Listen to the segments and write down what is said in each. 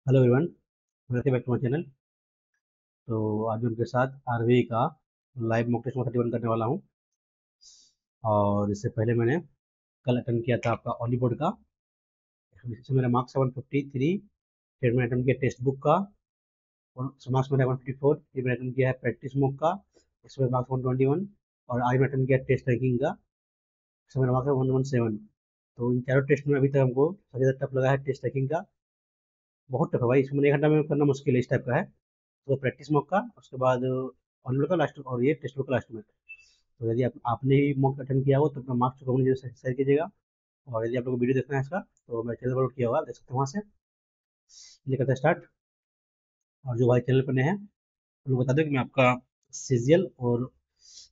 Hello everyone, welcome back to my channel. तो आज मैं उनके साथ आरबीआई का लाइव मॉक टेस्ट 31 करने वाला हूं। और इससे पहले मैंने कल अटेंड किया था आपका ऑली बोर्ड का, जिससे मेरा मार्क्स 153। फिर मैंने अटेंड किया टेक्स्ट बुक का और मार्क्स मेरा 154। फिर मैंने अटेंड किया है प्रैक्टिस मॉक का, इसमें मार्क्स 121। और आज मैं अटेंड किया टेस्ट रैंकिंग का, इसमें मेरा मार्क्स है 117। तो इन चारों टेस्ट में अभी तक हमको सबसे ज़्यादा टफ लगा है टेस्ट रैंकिंग का। बहुत टफ है भाई, इसमें 1 घंटा में करना मुश्किल है, इस टाइप का है। तो प्रैक्टिस मॉक का, उसके बाद ऑनलाइन का लास्ट, और ये टेस्ट बुक का लास्ट में। तो यदि आपने ही मॉक अटेंड किया हो तो अपना मार्क्स को कमेंट शेयर कीजिएगा। और यदि आप लोग को वीडियो देखना है इसका, तो मैं चैनल अपलोड किया हुआ, आप देख सकते हैं वहाँ से। ये करते हैं स्टार्ट। और जो भाई चैनल पर नए हैं उनको बता दें कि मैं आपका सीजीएल और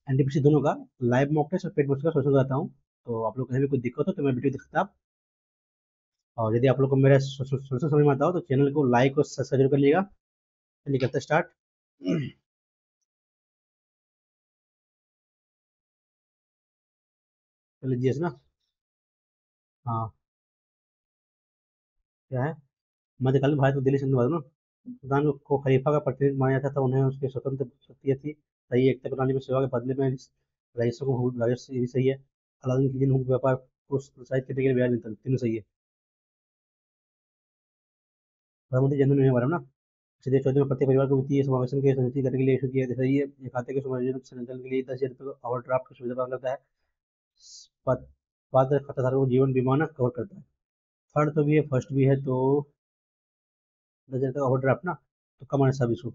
एनटीपीसी दोनों का लाइव मॉक टेस्ट और पेड का सोल्यूशन कराता हूँ। तो आप लोग कहीं भी कोई दिक्कत हो तो मैं वीडियो देख सकते हैं आप। और यदि आप लोग को मेरा सोल्यूशन समझ में आता हो तो चैनल को लाइक और सब्सक्राइब जरूर कर लीजिएगा। चलिए करते हैं स्टार्ट। चलिए जीएस ना। हाँ, क्या है? मध्यकालीन भारत में दिल्ली संधिवाद ना, सुल्तान को खलीफा का प्रतिनिधि माना जाता था। उन्हें उसकी स्वतंत्र शक्तियाँ थी, सही है। एकता प्रणाली में सेवा के बदले में राजस्व को राजस्व, ये भी सही है। अलाउद्दीन खिलजी ने हुकूक व्यापार को प्रोत्साहित करने के लिए ब्याज मिलता, तीनों सही है। प्रधानमंत्री जन धन योजना बारे में ना, सीधे चौधरी में प्रत्येक परिवार को वित्तीय समावेशन के सुनिश्चित करने के लिए इशू किया गया, सही है। ये खाते के समायोजन संचालन के लिए 10,000 रुपये का ओवरड्राफ्ट की सुविधा प्रदान करता है। पात्र पात्र खाताधारकों को जीवन बीमा ना कवर करता है। थर्ड तो भी है, फर्स्ट भी है, तो 10,000 का ओवरड्राफ्ट ना, तो कम आने सब इसको।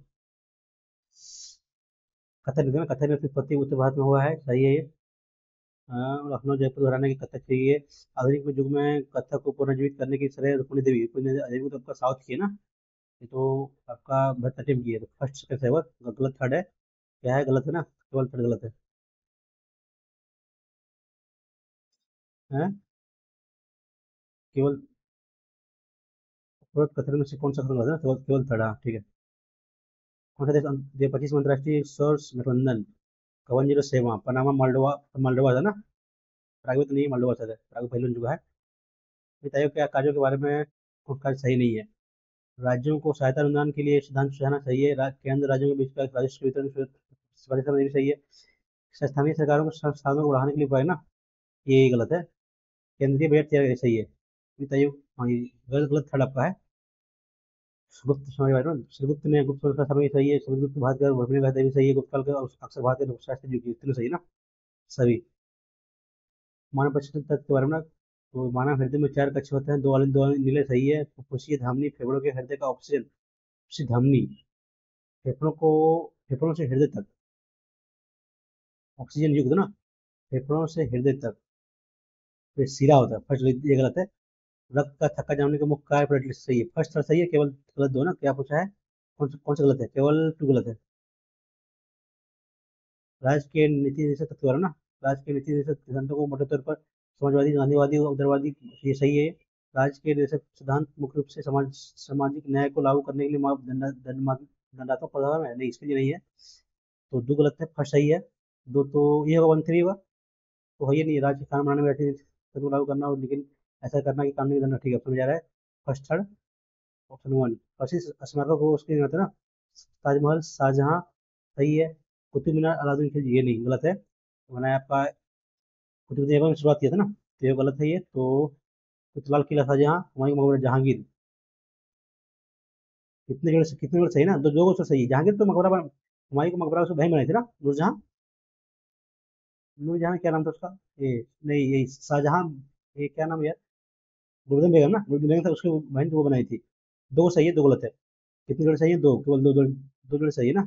कथक देखो ना, कथक में उत्पत्ति उत्तर भारत में हुआ है, सही है ये। लखनऊ जयपुर घराने की कथक चाहिए। आधुनिक में युग में कथक को पुनर्जीवित करने की श्रेय रुक्मिणी देवी तो आपका साउथ की है ना। ये तो आपका भरतनाट्यम की है, तो फर्स्ट सेकंड है वो गलत। थर्ड है, क्या है? गलत है ना, केवल थर्ड गलत है। हैं? केवल कथक में से कौन सा खत्म गलत है ना? केवल केवल थर्ड, हाँ ठीक है। कौन सा देश 25 अंतर्राष्ट्रीय सौर गठबंधन? कवन जीरो सेवा पनामा मोल्डोवा। मोल्डोवा था ना, पराग्वे तो नहीं, मोल्डोवा था, पराग्वे पहले बन चुका है। बताइए क्या कार्यों के बारे में कुछ कार्य सही नहीं है? राज्यों को सहायता अनुदान के लिए सिद्धांत सुझाना सही है। केंद्र राज्यों के बीच का राजस्व वितरण सिफारिश करना, ये भी सही है। स्थानीय सरकारों को संसाधनों को बढ़ाने के लिए उपाय ना, ये गलत है। केंद्रीय बजट तैयार करना, सही है। बताइए। हाँ, ये गलत गलत थर्ड आपका है। गुप्त समय के बारे में, श्रीगुप्त ने गुप्त का समय, सही है। समुद्रगुप्त भारत का भूमि का भी सही है। गुप्त काल का अक्सर भारत के शास्त्री युग, तीनों सही है ना, सभी। मानव प्रशिक्षण तत्व के बारे में ना, तो मानव हृदय में 4 कक्ष होते हैं, दो नीले, सही है। फुफ्फुसीय धमनी फेफड़ों के हृदय का ऑक्सीजन, धमनी फेफड़ों को, फेफड़ों से हृदय तक ऑक्सीजन युक्त ना, फेफड़ों से हृदय तक फिर सीरा होता है, फर्स्ट ये गलत है। रक्त का थक्का जमाने का मुख्य कार्य प्लेटलेट, सही है। फर्स्ट सही है, केवल गलत दो ना, क्या पूछा है? कौन सा गलत है? केवल टू गलत है। राज्य के नीति निर्देशक तत्व है ना, राज्य के नीति निर्देशक सिद्धांतों को मोटे तौर पर समाजवादी, गांधीवादी और उदारवादी, ये सही है। राज्य के निर्देशक सिद्धांत मुख्य रूप से सामाजिक न्याय को लागू करने के लिए दंडात्मक प्रावधान है, नहीं इसके लिए नहीं है। तो दो गलत है, फर्स्ट सही है। दो तो ये होगा 1-3 होगा, तो है ये नहीं। राज्य के कानून बनाने में ऐसे कदम लागू करना, और लेकिन ऐसा करना कि कानूनी करना, ठीक है, समझ आ रहा है। First third, option one. First स्मारक को उसके होता है ना, ताजमहल, शाहजहाँ, सही है। कुतुब मीनार, अलाउद्दीन खिलजी, ये नहीं, गलत है। तो मैंने आपका कुतुब ऐबक में शुरुआत किया था ना, तो ये गलत है ये तो। कुतुब लाल किला, शाहजहाँ। हुमायूं का मकबरा, जहांगीर। कितने जोड़ सही ना, दो दो सही है। जहांगीर तो मकबरा हुमायूं का मकबरा उसको बहन बनाई थी ना, नूरजहां। नूरजहां क्या नाम था उसका? ये नहीं, ये शाहजहां, ये क्या नाम है यार? गुलबदन बेगम ना, गुलबदन बेगम था, उसकी बहन तो वो बनाई थी। दो सही है, दो गलत है। कितने जोड़े सही है? दो, केवल दो जोड़े सही है ना।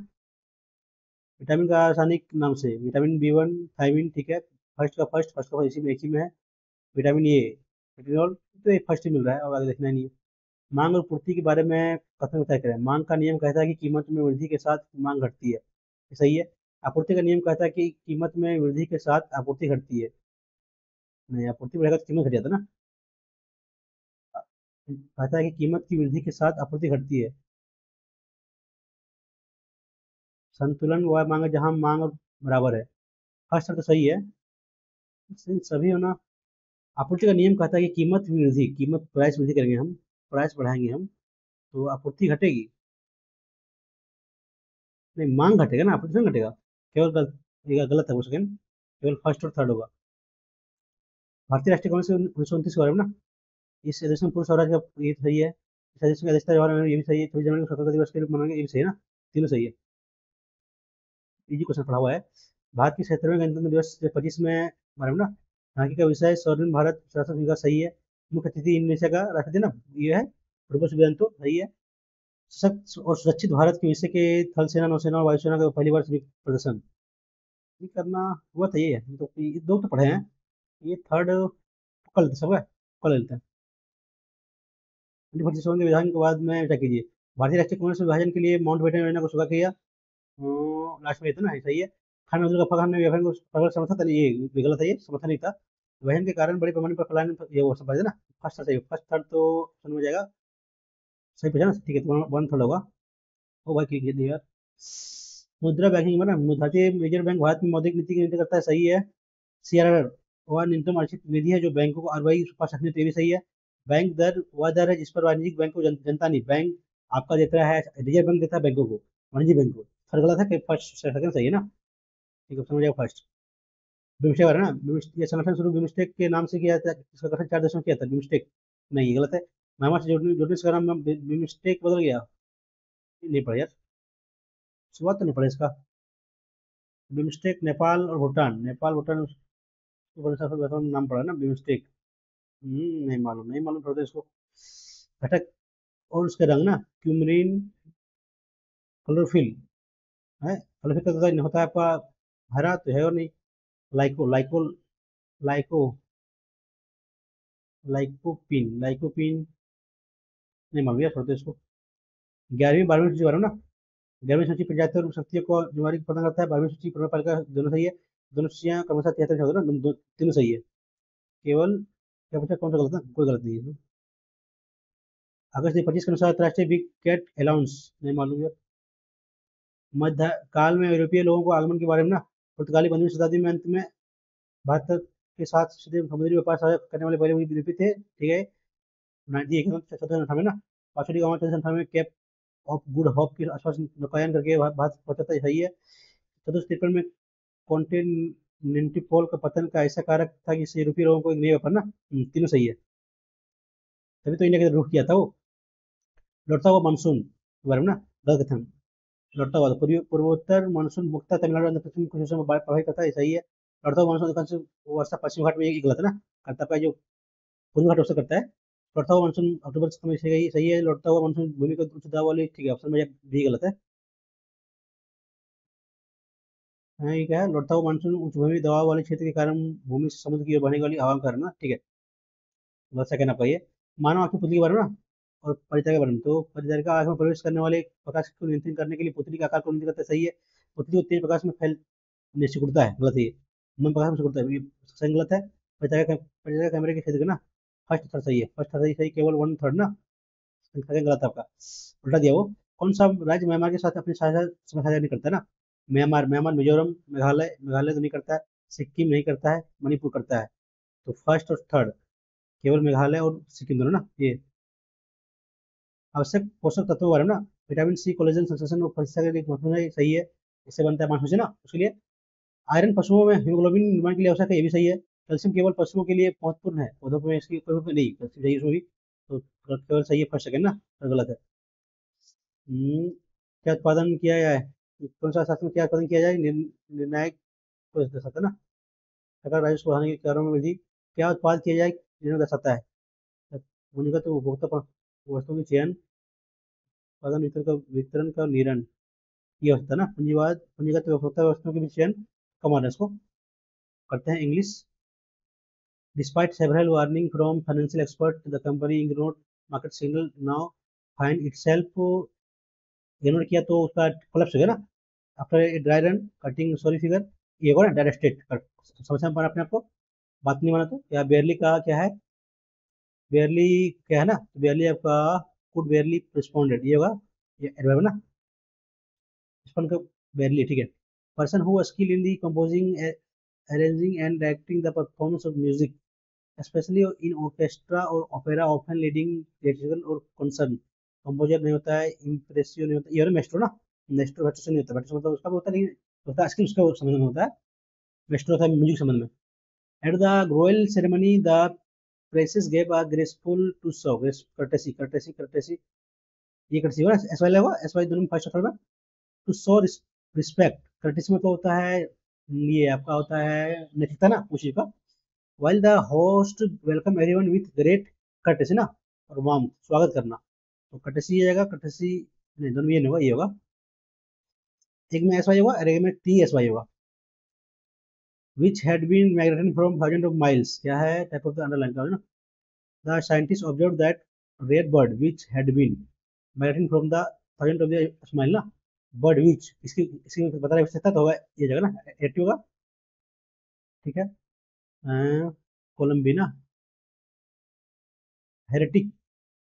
विटामिन का रासायनिक नाम से, विटामिन बी 1 थायमिन, ठीक है। फर्स्ट का इसी में, एक ही में है। विटामिन ए, रेटिनॉल, तो ये फर्स्ट ही मिल रहा है, और आगे देखना ही नहीं है। मांग और पूर्ति के बारे में कथन तय करें। मांग का नियम कहता है कि कीमत में वृद्धि के साथ मांग घटती है, ये सही है। आपूर्ति का नियम कहता है कि कीमत में वृद्धि के साथ आपूर्ति घटती है, नहीं, आपूर्ति बढ़ेगा तो कीमत घट जाता है ना। कहता है कि कीमत की वृद्धि के साथ आपूर्ति घटती है। संतुलन वह मांग है जहां मांग और बराबर है। फर्स्ट तो सही है, सभी होना। आपूर्ति का नियम कहता है कि कीमत में वृद्धि, कीमत प्राइस वृद्धि करेंगे हम, प्राइस बढ़ाएंगे हम, तो आपूर्ति घटेगी। नहीं, मांग घटेगा ना, आपूर्ति नहीं घटेगा। केवल ये गलत है वो सेकंड, केवल फर्स्ट और थर्ड होगा। भारतीय राष्ट्रीय कांग्रेस 1929 के बारे में ना, इस देश में पूर्ण स्वराज का ये तो सही है, इस देश में अधिकतर जवाहर नेहरू, ये भी सही है, 26 जनवरी को स्वतंत्रता दिवस के रूप मनाएंगे, ये भी सही है ना, तीनों सही है। इजी क्वेश्चन पढ़ा हुआ है। भारत की 77वें गणतंत्र दिवस 25 में बारे में ना, यहाँ की का विषय स्वर्णिम भारत शासन विकास सही है। मुख्य अतिथि इंडोनेशिया का राष्ट्रपति ना, ये है प्रोबो सुबियांतो, सही है। सशक्त और सुरक्षित भारत के विषय के थल सेना, नौसेना और वायुसेना का पहली बार संयुक्त प्रदर्शन, ये करना हुआ था, ये है तो ये दो तो पढ़े हैं, ये थर्ड कल सब है, कल लेते हैं। 1947 के विधान के बाद में क्या कीजिए, भारतीय राष्ट्रीय कांग्रेस विभाजन के लिए माउंट बेटन योजना को शुरू किया, लास्ट में ये था ना, ये सही है। खान अब्दुल गफ्फार खान ने विभाजन को प्रबल समर्थन था, ये गलत है, ये समर्थन नहीं था। विभाजन के कारण बड़े पैमाने पर पलायन, ये वो सब है ना, फर्स्ट सही, फर्स्ट थर्ड तो समझ में जाएगा, सही पूछा ना, ठीक है, तो वन थर्ड होगा। ओ भाई क्लिक दिया यार। मुद्रा बैंकिंग में ना, भारतीय रिजर्व बैंक भारत में मौद्रिक नीति की नीति करता है, सही है। सीआरआर वह न्यूनतम आर्थिक निधि है जो बैंकों को आरबीआई के पास रखनी, तो ये भी सही है। बैंक दर वह दर है जिस पर वाणिज्यिक बैंक को जनता नहीं, बैंक आपका देता है, रिजर्व बैंक देता है बैंकों को, वाणिज्यिक बैंक को। थर्ड गलत है कि फर्स्ट सेकंड सही है ना, ठीक है, समझ जाएगा फर्स्ट। बिम्स्टेक है ना, ये संगठन शुरू बिम्स्टेक के नाम से किया था, इसका गठन 4 देशों में किया था, बिम्स्टेक नहीं, ये गलत है। म्यांमार से जोड़ने से नाम बिम्स्टेक बदल गया, नहीं पढ़ा यार, शुरुआत तो नहीं पढ़ा इसका। बिम्स्टेक नेपाल और भूटान, नेपाल भूटान नाम पड़ा ना बिम्स्टेक। नहीं मालूम, नहीं मालूम थोड़ा इसको। घटक और उसका रंग ना, क्यूमरीन, क्लोरोफिल है, क्लोरोफिल का होता है आपका हरा, तो है और नहीं। लाइको लाइको लाइको लाइकोपिन लाइकोपिन, नहीं मालूम यार थोड़ा इसको। 11वीं 12वीं सूची बारे में ना, 11वीं सूची पंचायत और शक्तियों को जिम्मेवारी प्रदान करता है, 12वीं सूची पुनः पालिका, दोनों सही है। दोनों सूचियाँ क्रमशः 73 होगा ना, तीनों सही है। केवल क्या पूछा, कौन सा गलत है, कोई गलत नहीं है। अगस्त 25 के अनुसार अंतर्राष्ट्रीय बिग कैट अलाउंस, नहीं मालूम यार। मध्य काल में यूरोपीय लोगों को आगमन के बारे में ना, पुर्तगाली 15वीं शताब्दी में अंत में भारत के साथ सीधे समुद्री व्यापार साझा करने वाले पहले यूरोपीय थे, ठीक है। 1998 ना, पांचवी गांव 1998 में केप ऑफ गुड होप के आसपास नौकायन करके भारत पहुंचा था, सही है। 1453 में कॉन्टिनेंटिपोल का पतन का ऐसा कारक था कि इससे यूरोपीय लोगों को एक नया व्यापार ना, तीनों सही है, तभी तो इंडिया के रुख किया था वो। लौटता हुआ मानसून के बारे में ना, गलत कथन, लौटता हुआ पूर्वोत्तर मानसून मुख्यतः तमिलनाडु और आंध्र प्रदेश में कुछ हिस्सों में प्रभावित करता है, ये सही है। लौटता हुआ मानसून अधिकांश वर्षा पश्चिम घाट में, ये गलत है ना, करता है जो पूर्वी घाट वर्षा करता है। लौटता हुआ मानसून अक्टूबर से सही सही है। लौटता हुआ मानसून भूमि को उच्च दाब वाली, ठीक है, ऑप्शन में भी गलत है। हाँ, ये क्या है, लौटता हुआ मानसून उच्च भूमि दबाव वाले क्षेत्र के कारण भूमि से समुद्र की ओर बढ़ने वाली हवा का कारण ना, ठीक है, बस सेकंड आपका ये। मानव आंख की पुतली के बारे में ना, और परिचय के बारे में, तो परिचय का आंख में प्रवेश करने वाले प्रकाश को नियंत्रित करने के लिए पुतली का आकार को नियंत्रित करता है, सही है। पुतली को तेज प्रकाश में फैलने सिकुड़ता है, गलत है ये, मन प्रकाश में सिकुड़ता है, ये सही गलत है। परिचय का कैमरे के क्षेत्र का ना, फर्स्ट थर्ड सही है, फर्स्ट थर्ड सही, केवल वन थर्ड ना, सेकंड गलत है आपका, उल्टा दिया वो। कौन सा राज्य म्यांमार के साथ अपनी साझा सीमा साझा नहीं करता है ना, म्यांमार, मिजोरम, मेघालय, मेघालय तो नहीं करता है, सिक्किम नहीं करता है, मणिपुर करता है, तो फर्स्ट और थर्ड, केवल मेघालय और सिक्किम दोनों ना, ये। आवश्यक पोषक तत्वों के बारे में ना, विटामिन सी, कोलेजन, संश्लेषण और फलसा के लिए महत्वपूर्ण है, सही है। इससे बनता है मांसपेशी ना, उसके लिए। आयरन पशुओं में हीमोग्लोबिन निर्माण के लिए आवश्यक है, ये भी सही है। कैल्शियम केवल पशुओं के लिए महत्वपूर्ण है, पौधों में इसकी कोई नहीं, कैल्शियम चाहिए उसमें भी, तो केवल सही है फर्स्ट सेकंड ना, और गलत है। क्या उत्पादन किया जाए, कौन सा शासन में क्या उत्पादन किया जाए, निर्णायक को दर्शाता है ना, सरकार राजस्व को बढ़ाने के कारणों में वृद्धि, क्या उत्पाद किया जाए जिन्हें दर्शाता है, भूमिगत उपभोक्ता वस्तुओं की चयन, उत्पादन वितरण का निरण, ये होता है ना, पूंजीगत उपभोक्ता वस्तुओं के भी चयन, कमाना इसको करते हैं English. Despite several warnings from financial experts, the company ignored market signal, now find itself ignore किया तो उसका कोलैप्स हो गया ना, after a dry run cutting sorry figure, ये होगा ना डायरेक्ट स्टेट, समझ में अपने आप को, बात नहीं माना तो क्या, बेयरली का क्या है, बेयरली क्या है ना, बेयरली आपका कुड बेयरली रिस्पॉन्डेड, ये होगा, ये एडवर्ब ना, रिस्पॉन्ड का बेयरली, ठीक है। Person who skill in the composing, arranging and directing the performance of music, especially in orchestra or opera, often leading theatrical or concern, composer नहीं होता है, इम्प्रेसियो नहीं होता, ये है मेस्ट्रो ना, मेस्ट्रो वर्चुअस नहीं होता, वर्चुअस मतलब उसका भी होता नहीं होता, स्किल उसका संबंध में होता है, मेस्ट्रो होता है म्यूजिक संबंध में। At the royal ceremony the princess gave a graceful to show courtesy courtesy courtesy, ये courtesy होगा एस वाई होगा, एस वाई दोनों में फर्स्ट ऑथर में, टू शो रिस्पेक्ट, courtesy में तो होता है ये आपका होता है नैतिकता ना उस चीज का, while the host welcome everyone with great courtesy ना, और वार्म स्वागत करना, तो courtesy ये आएगा, courtesy नहीं दोनों में ये नहीं होगा, ये होगा, एक में एस वाई होगा और एक में टी एस वाई होगा। which had been migrating from thousands of miles, क्या है टाइप ऑफ द अंडरलाइन का है ना, the scientists observed that rare bird which had been migrating from the thousands of the mile ना, bird which इसकी इसकी बता रहा है तो होगा ये जगह ना एटी होगा, ठीक है। कोलम्बिना हेरेटिक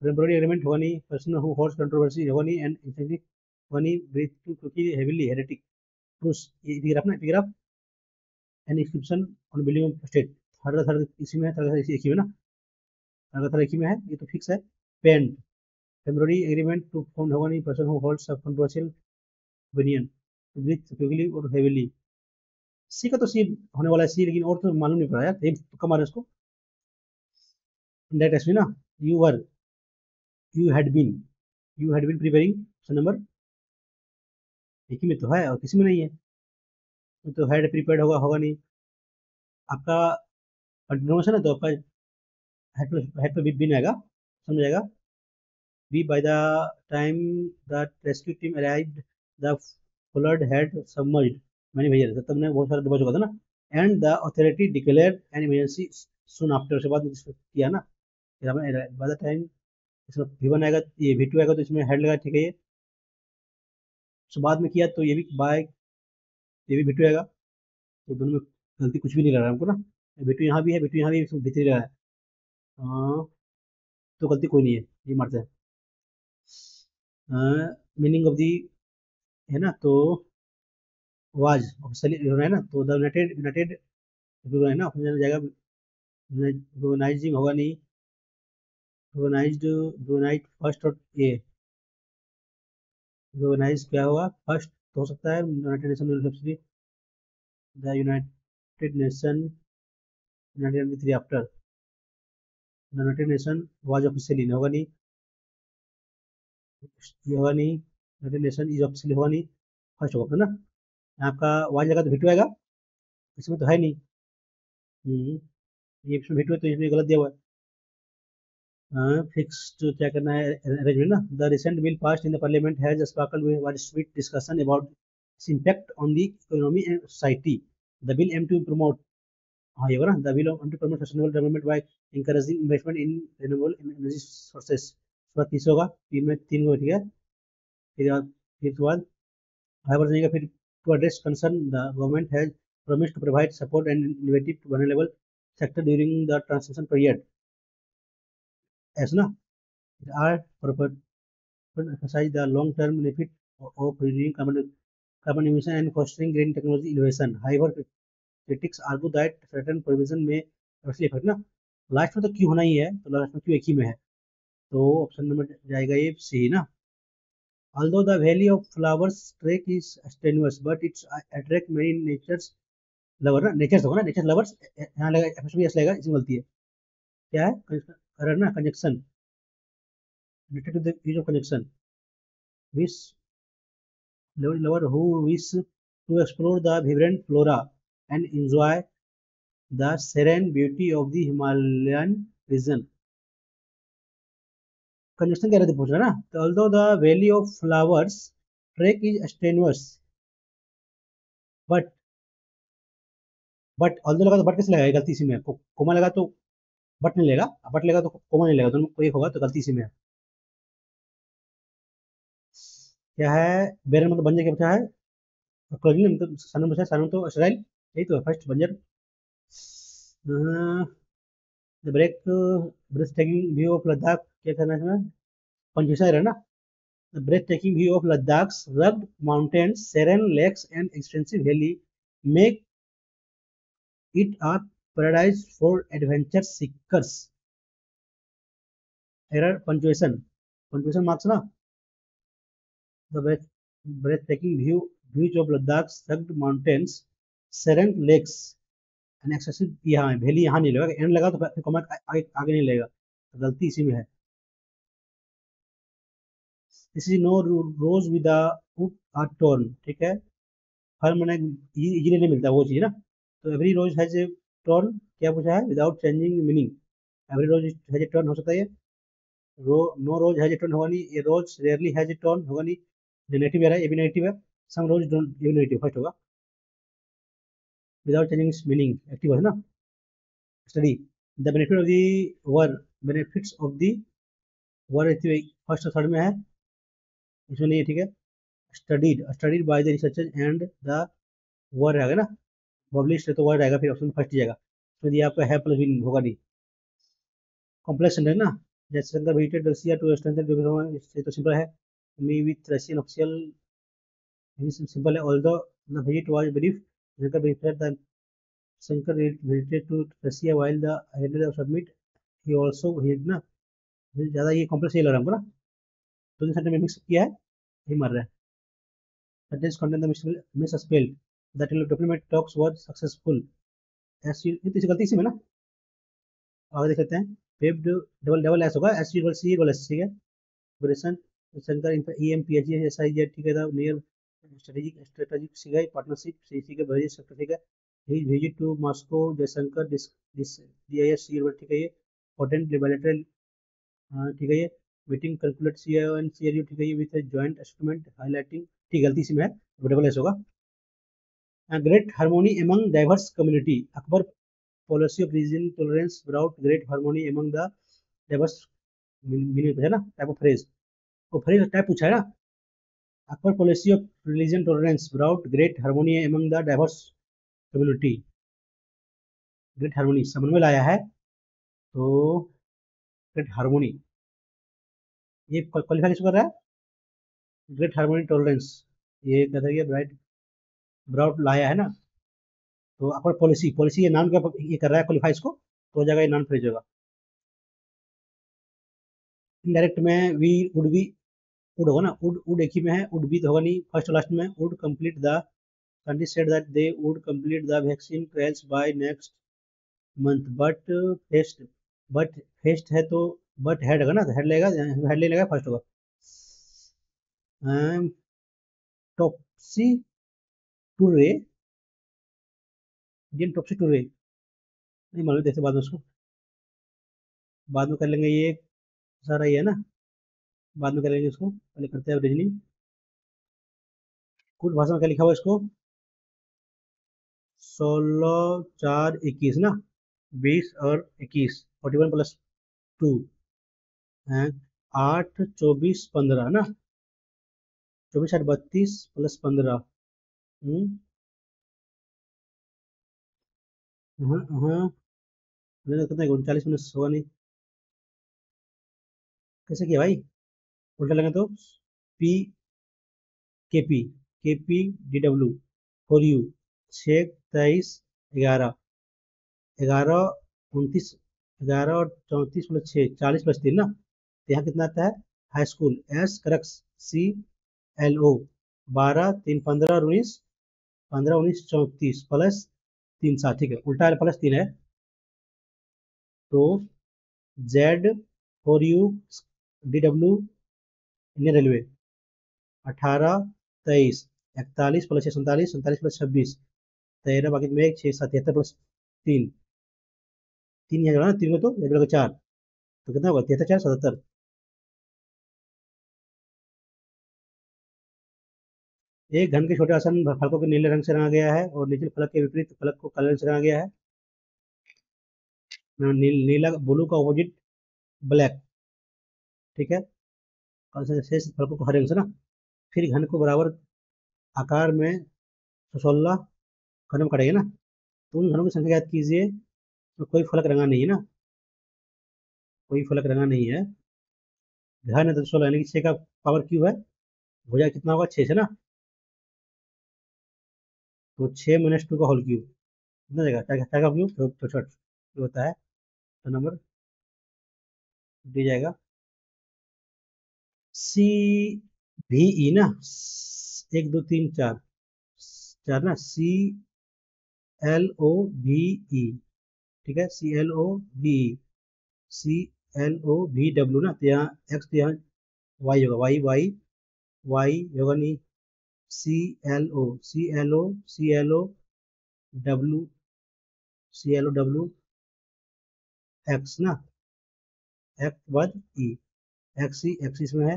टेम्पररी एलिमेंट होगा नहीं, पर्सन हु हॉट्स कंट्रोवर्सी होगा नहीं, एंड इंसेंटिव होगा नहीं, ब्रीथ टू क्योंकि हेवीली हेरेटिक प्रूस, ये एपिग्राफ ना epigraph, and inscription on building of state, third इसी में है, थर्ड इसी एक ही में ना, थर्ड एक ही में है, ये तो फिक्स है। Pen temporary agreement to found होगा नहीं, person who holds a controversial opinion, breathe quickly और हेवीली, सी का तो सी होने वाला है सी, लेकिन और तो मालूम नहीं पड़ा यार, एक तुक्का मारे उसको। डायरेक्ट ना, you were you had been you had been preparing, option number एक ही में तो है और किसी में नहीं है, तो हैड प्रिपेयर्ड होगा, होगा नहीं आपका, कंटिन्यूएशन है तो आपका हेड पे बीन आएगा, समझ आएगा। B by the time the rescue team arrived the flood had submerged many भैया, तब ने बहुत सारा डूबा चुका था ना, and the authority declared an emergency soon after, उसके बाद में किया ना, फिर हमें बाय द टाइम इसमें V1 आएगा, ये V2 आएगा, तो इसमें हेड लगा, ठीक है ये, उसके बाद में किया तो ये भी बाय, ये भी V2 आएगा, तो दोनों में गलती कुछ भी नहीं लग रहा है हमको ना, V2 यहाँ भी है, V2 यहाँ भी है, इसमें V3 लगा है, हाँ, तो गलती कोई नहीं है, ये मारते हैं। मीनिंग ऑफ दी है ना, तो वाज ऑफिशियली है ना, तो द यूनाइटेड यूनाइटेड है ना, ऑफिशियल जाएगा, रिकॉग्नाइजिंग होगा नहीं, रिकॉग्नाइज्ड रिकॉग्नाइज फर्स्ट, और ये रिकॉग्नाइज क्या होगा फर्स्ट तो हो सकता है, United nation, the United nation United three after, United nation was officially होगा नहीं, ये होगा नहीं, यूनाइटेड नेशन इज ऑफिशियली होगा नहीं, फर्स्ट होगा ना, यहाँ आपका वाज लगा तो V2 आएगा, इसमें तो है नहीं, हम्म, ये इसमें V2 है तो इसमें गलत दिया हुआ है। फिक्स्ड क्या करना है अरेंजमेंट ना, the recent bill passed in the parliament has sparkle with sweet discussion about its impact on the economy and society. The bill aim to promote, हाँ ये होगा ना, the bill aim to promote sustainable development by encouraging investment in renewable energy sources, उसके बाद तीसरा होगा, तीन में तीन को ठीक है, फिर उसके बाद however जाएगा, फिर to address concern the government has promised to provide support and innovative to vulnerable sector during the transition period, ऐसा ना, are emphasize the long-term benefit of reducing carbon emission and fostering green technology innovation. However, critics argue that certain provision may adversely affect ना, last में तो क्यों होना ही है, तो last में क्यों एक ही में है, तो ऑप्शन नंबर जाएगा ये सी ना। Although the Valley of Flowers trek is strenuous, but it's attract many nature's lover ना, नेचर्स होगा ना, नेचर लवर्स, यहाँ लगा एफएसबी एस लगेगा, इसमें गलती है, क्या है करना ना, conjunction related to the use of conjunction, wish lover who wish to explore the vibrant flora and enjoy the serene beauty of the Himalayan region. Conjunction कह रहे थे पूछ रहे ना, तो although the valley of flowers trek is strenuous, but although लगा तो but कैसे लगाएगा, गलती इसी में है, कोमा लगा तो बट नहीं लेगा, बट लेगा तो कोमा नहीं लेगा, दोनों कोई एक होगा, तो गलती इसी में है, क्या है, बेरन मतलब बंजर क्या बचा है, क्लोजिंग मतलब सनम बचा है, सनम तो इसराइल, यही तो है फर्स्ट बंजर। The break breath taking view of Ladakh, क्या करना है इसमें, पंचेसा है ना, the breath taking view of Ladakh rugged mountains, serene lakes and extensive valley make it a paradise for adventure seekers. Error punctuation, contribution marks ना, the breath taking views of Ladakh sucked mountains, serene lakes and excessive, यहाँ valley यहाँ नहीं लगेगा, and लगा तो फिर comment आगे नहीं लगेगा, तो गलती इसी में है। This is no rose with a thorn, ठीक है, हर मैंने इजीली नहीं मिलता वो चीज़ ना, तो every rose has a thorn, क्या पूछा है, without changing meaning, every rose has a thorn हो सकता है ये, no rose has a thorn होगा नहीं, ये rose rarely has a thorn होगा नहीं, नेगेटिव है, ये भी नेगेटिव है, सम रोज डोंट, ये भी नेगेटिव फर्स्ट होगा, विदाउट चेंजिंग मीनिंग एक्टिव है ना, study the benefit of the were, benefits of the were first और थर्ड में है, इसमें नहीं है, ठीक है, studied by the researcher and the were रहेगा ना, पब्लिश है तो वर रहेगा, फिर ऑप्शन फर्स्ट जाएगा, तो ये आपका है प्लस विन होगा नहीं, कॉम्प्लेक्स है ना, जैसे Shankar visited Russia to strengthen, ये तो सिंपल है, me with Russian official, simple है, although the visit was brief, Shankar visited the Shankar visited to Russia while the headed submit, he also he ना, ज़्यादा ये कॉम्प्लेक्स ये लग रहा है हमको ना, तो सेंटेंस में मिक्स किया है, ये मर रहा है, sentence contain the misspelled, that document talks was successful, ऐसी ये तो गलती से में ना, आगे देख लेते हैं, पेप्ड डबल डबल एस होगा, S double C double S, ठीक है, operation Shankar E M P H S I Z, ठीक है, नियर स्ट्रेटेजिक सिगाई पार्टनरशिप सी सी के भेजिए सेक्टर, ठीक है, he visit to Moscow Jaishankar this this D I S C, ठीक है, ये पोटेंट लिबरेटल, ठीक है, ये meeting calculate C I N C R U, ठीक है, ये विद जॉइंट एस्टिमेट हाईलाइटिंग, ठीक, गलती से में है, डबल एस होगा, great harmony among diverse community, Akbar policy of reason tolerance brought great harmony among the diverse, meaning है ना, टाइप ऑफ फ्रेज, वो फ्रेज टाइप पूछा है ना, Akbar policy of religion tolerance brought great harmony among the diverse community, great harmony समन्वय लाया है, तो ग्रेट हार्मोनी, ये क्वालिफाई किसको कर रहा है, ग्रेट हार्मोनी टॉलरेंस, ये कहता है ब्राइट ब्राउट लाया है ना, तो अकबर पॉलिसी, पॉलिसी ये नाम का ये कर रहा है क्वालिफाई इसको, तो हो जाएगा ये नॉन फ्रेज होगा, इनडायरेक्ट में वी वुड बी, वुड होगा ना, वुड एक ही में है, वुड बी तो होगा नहीं, फर्स्ट और लास्ट में would complete the country said that they would complete the vaccine trials by next month, but fest है तो बट हेड होगा ना, तो हेड लेगा, हेड ले लेगा, फर्स्ट होगा, टॉप्सी टूरे, इंडियन टॉप्सी टूरे, नहीं मालूम, देखते बाद में उसको, बाद में कर लेंगे, ये सारा ये है ना, बाद में करेंगे इसको, पहले करते हैं रीजनिंग, कुछ भाषा में क्या लिखा हुआ है इसको, 16 4 21 ना, 20 और 21, 41 प्लस 2, 8 24 15 ना, 24 8 32 प्लस 15, हाँ हाँ, कितना 39 मिनट होगा नहीं, कैसे किया भाई, उल्टा लगा तो पी के P D W for you, 6 23 11, 11 29, 11 और 34 प्लस 6, 40 प्लस 3 ना, तो यहाँ कितना आता है, हाई स्कूल, एस करक्स, सी एल ओ, 12 3 15 और 19, 15 19 34 प्लस 3 7, ठीक है, उल्टा प्लस 3 है, तो Z for U D W Indian railway, 18 23, 41 plus 6 47, 47 plus 26, 13, बाकी में 1 6 7 73 प्लस 3, 3 यहाँ जोड़ा ना, 3 में तो एक जोड़ा 4, तो कितना होगा, 73 4 77, एक घन के छोटे आसन फलकों को नीले रंग से रंगा गया है और निचले फलक के विपरीत फलक को काले रंग से रंगा गया है, नीला ब्लू का ऑपोजिट ब्लैक, ठीक है, और शेष फलकों को हरे रंग से ना, फिर घन को बराबर आकार में 16 घन में काटेंगे ना, तो उन घनों की संख्या याद कीजिए, तो कोई फलक रंगा नहीं है ना, कोई फलक रंगा नहीं है, घन है तो 16, यानी कि 6 का पावर क्यूब है, भुजा कितना होगा, 6 से ना, तो 6 - 2 का होल क्यूब कितना जाएगा, 4 का क्यूब, तो छोट होता है, तो नंबर दी जाएगा सी भी ई ना, एक दो तीन चार, चार ना, सी एल ओ भी ई, ठीक है, सी एल ओ भी ई, सी एल ओ भी डब्ल्यू ना, तो यहाँ एक्स, तो यहाँ वाई होगा, वाई वाई वाई होगा नहीं, C L O, C L O, C L O W, C L O W X ना, एक्स बाद ई, एक्स ई, एक्स इसमें है,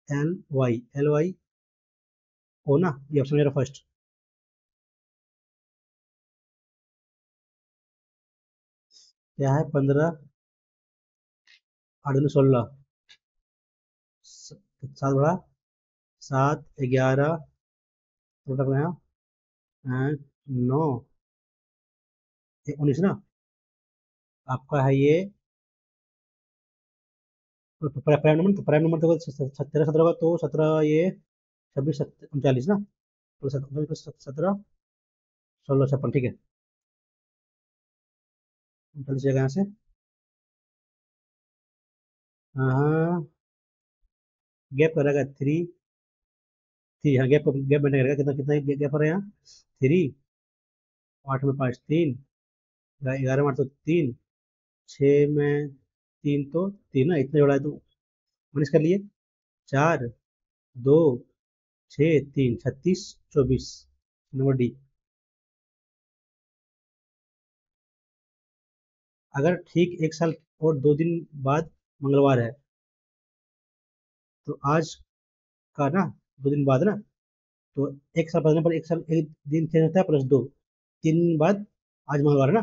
एल वाई ओ ना, ये ऑप्शन मेरा फर्स्ट। क्या है? 15, 8 दूनी 16, 7 बड़ा, 7, 11, टोटल बनाया 9, 19 ना, आपका है ये प्राइम नंबर, तो प्राइम नंबर तो 17 होगा, तो 17 ये 26, 39 ना, तो 17, 16, 56, ठीक है, 39 जगह यहाँ से। हाँ, गैप करेगा 3, हाँ गैप गैप बैठने करेगा, कितना कितना गैप हो रहा है यहाँ? 3, 8 में 5, 3, 11 में 8 तो 3, 6 में 3 तो 3 ना, इतना जोड़ा है तो मैनेज कर लिए, 4, 2, 6, 3, 36, 24, नंबर डी। अगर ठीक 1 साल और 2 दिन बाद मंगलवार है, तो आज का ना 2 दिन बाद ना, तो 1 साल बदलने पर 1 साल 1 दिन चेंज होता है, +2, 3 दिन बाद आज मंगलवार है ना,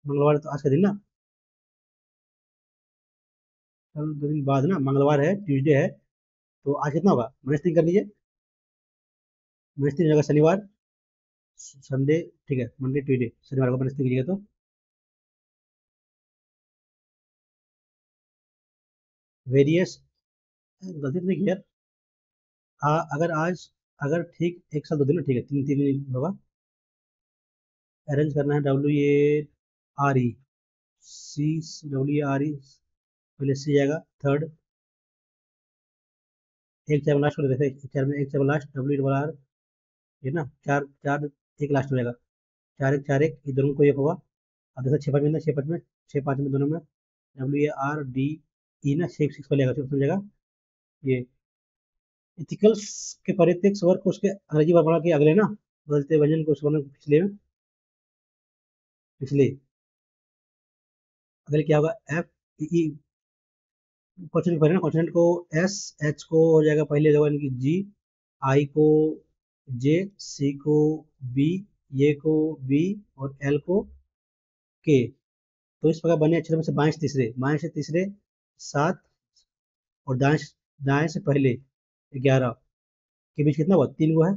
मंगलवार है तो आज का दिन ना, कल 2 दिन बाद ना मंगलवार है, ट्यूसडे है, तो आज कितना होगा? माइनस 3 कर लीजिए, -3 हो जाएगा, शनिवार, संडे, ठीक है, मंडे ट्यूसडे, शनिवार को -3 कीजिएगा तो वेरियस, गलती तो नहीं की यार, अगर आज, अगर ठीक 1 साल 2 दिन, ठीक है, 3 3 दिन होगा, अरेंज करना है, WARE, सी, WARE, पहले सी जाएगा, थर्ड, एक चार में लास्ट कर देते हैं, एक चार में, एक चार में लास्ट, WAR, ये ना, चार चार, एक लास्ट हो जाएगा, 4 1 4 1, ये दोनों को एक होगा, अब देखो 6 5 में, 6 5 में, 6 5 में दोनों में, WARDE ना, 6 6 पर लेगा, समझेगा ये। इथिकल्स के परिप्रेक्ष्य वर्ग को उसके अंग्रेजी वर्णमाला के अगले ना बदलते व्यंजन को उसको पिछले में, पिछले, अगले क्या होगा? एफ ई, क्वेश्चन पढ़े ना, क्वेश्चन को एस, एच को हो जाएगा पहले होगा इनकी जी, आई को जे, सी को बी, ए को बी, और एल को के। तो इस प्रकार बने अक्षर में से बाएं से तीसरे 7, और दाएं दाएं से पहले 11 के बीच कितना हुआ? 3 वो है।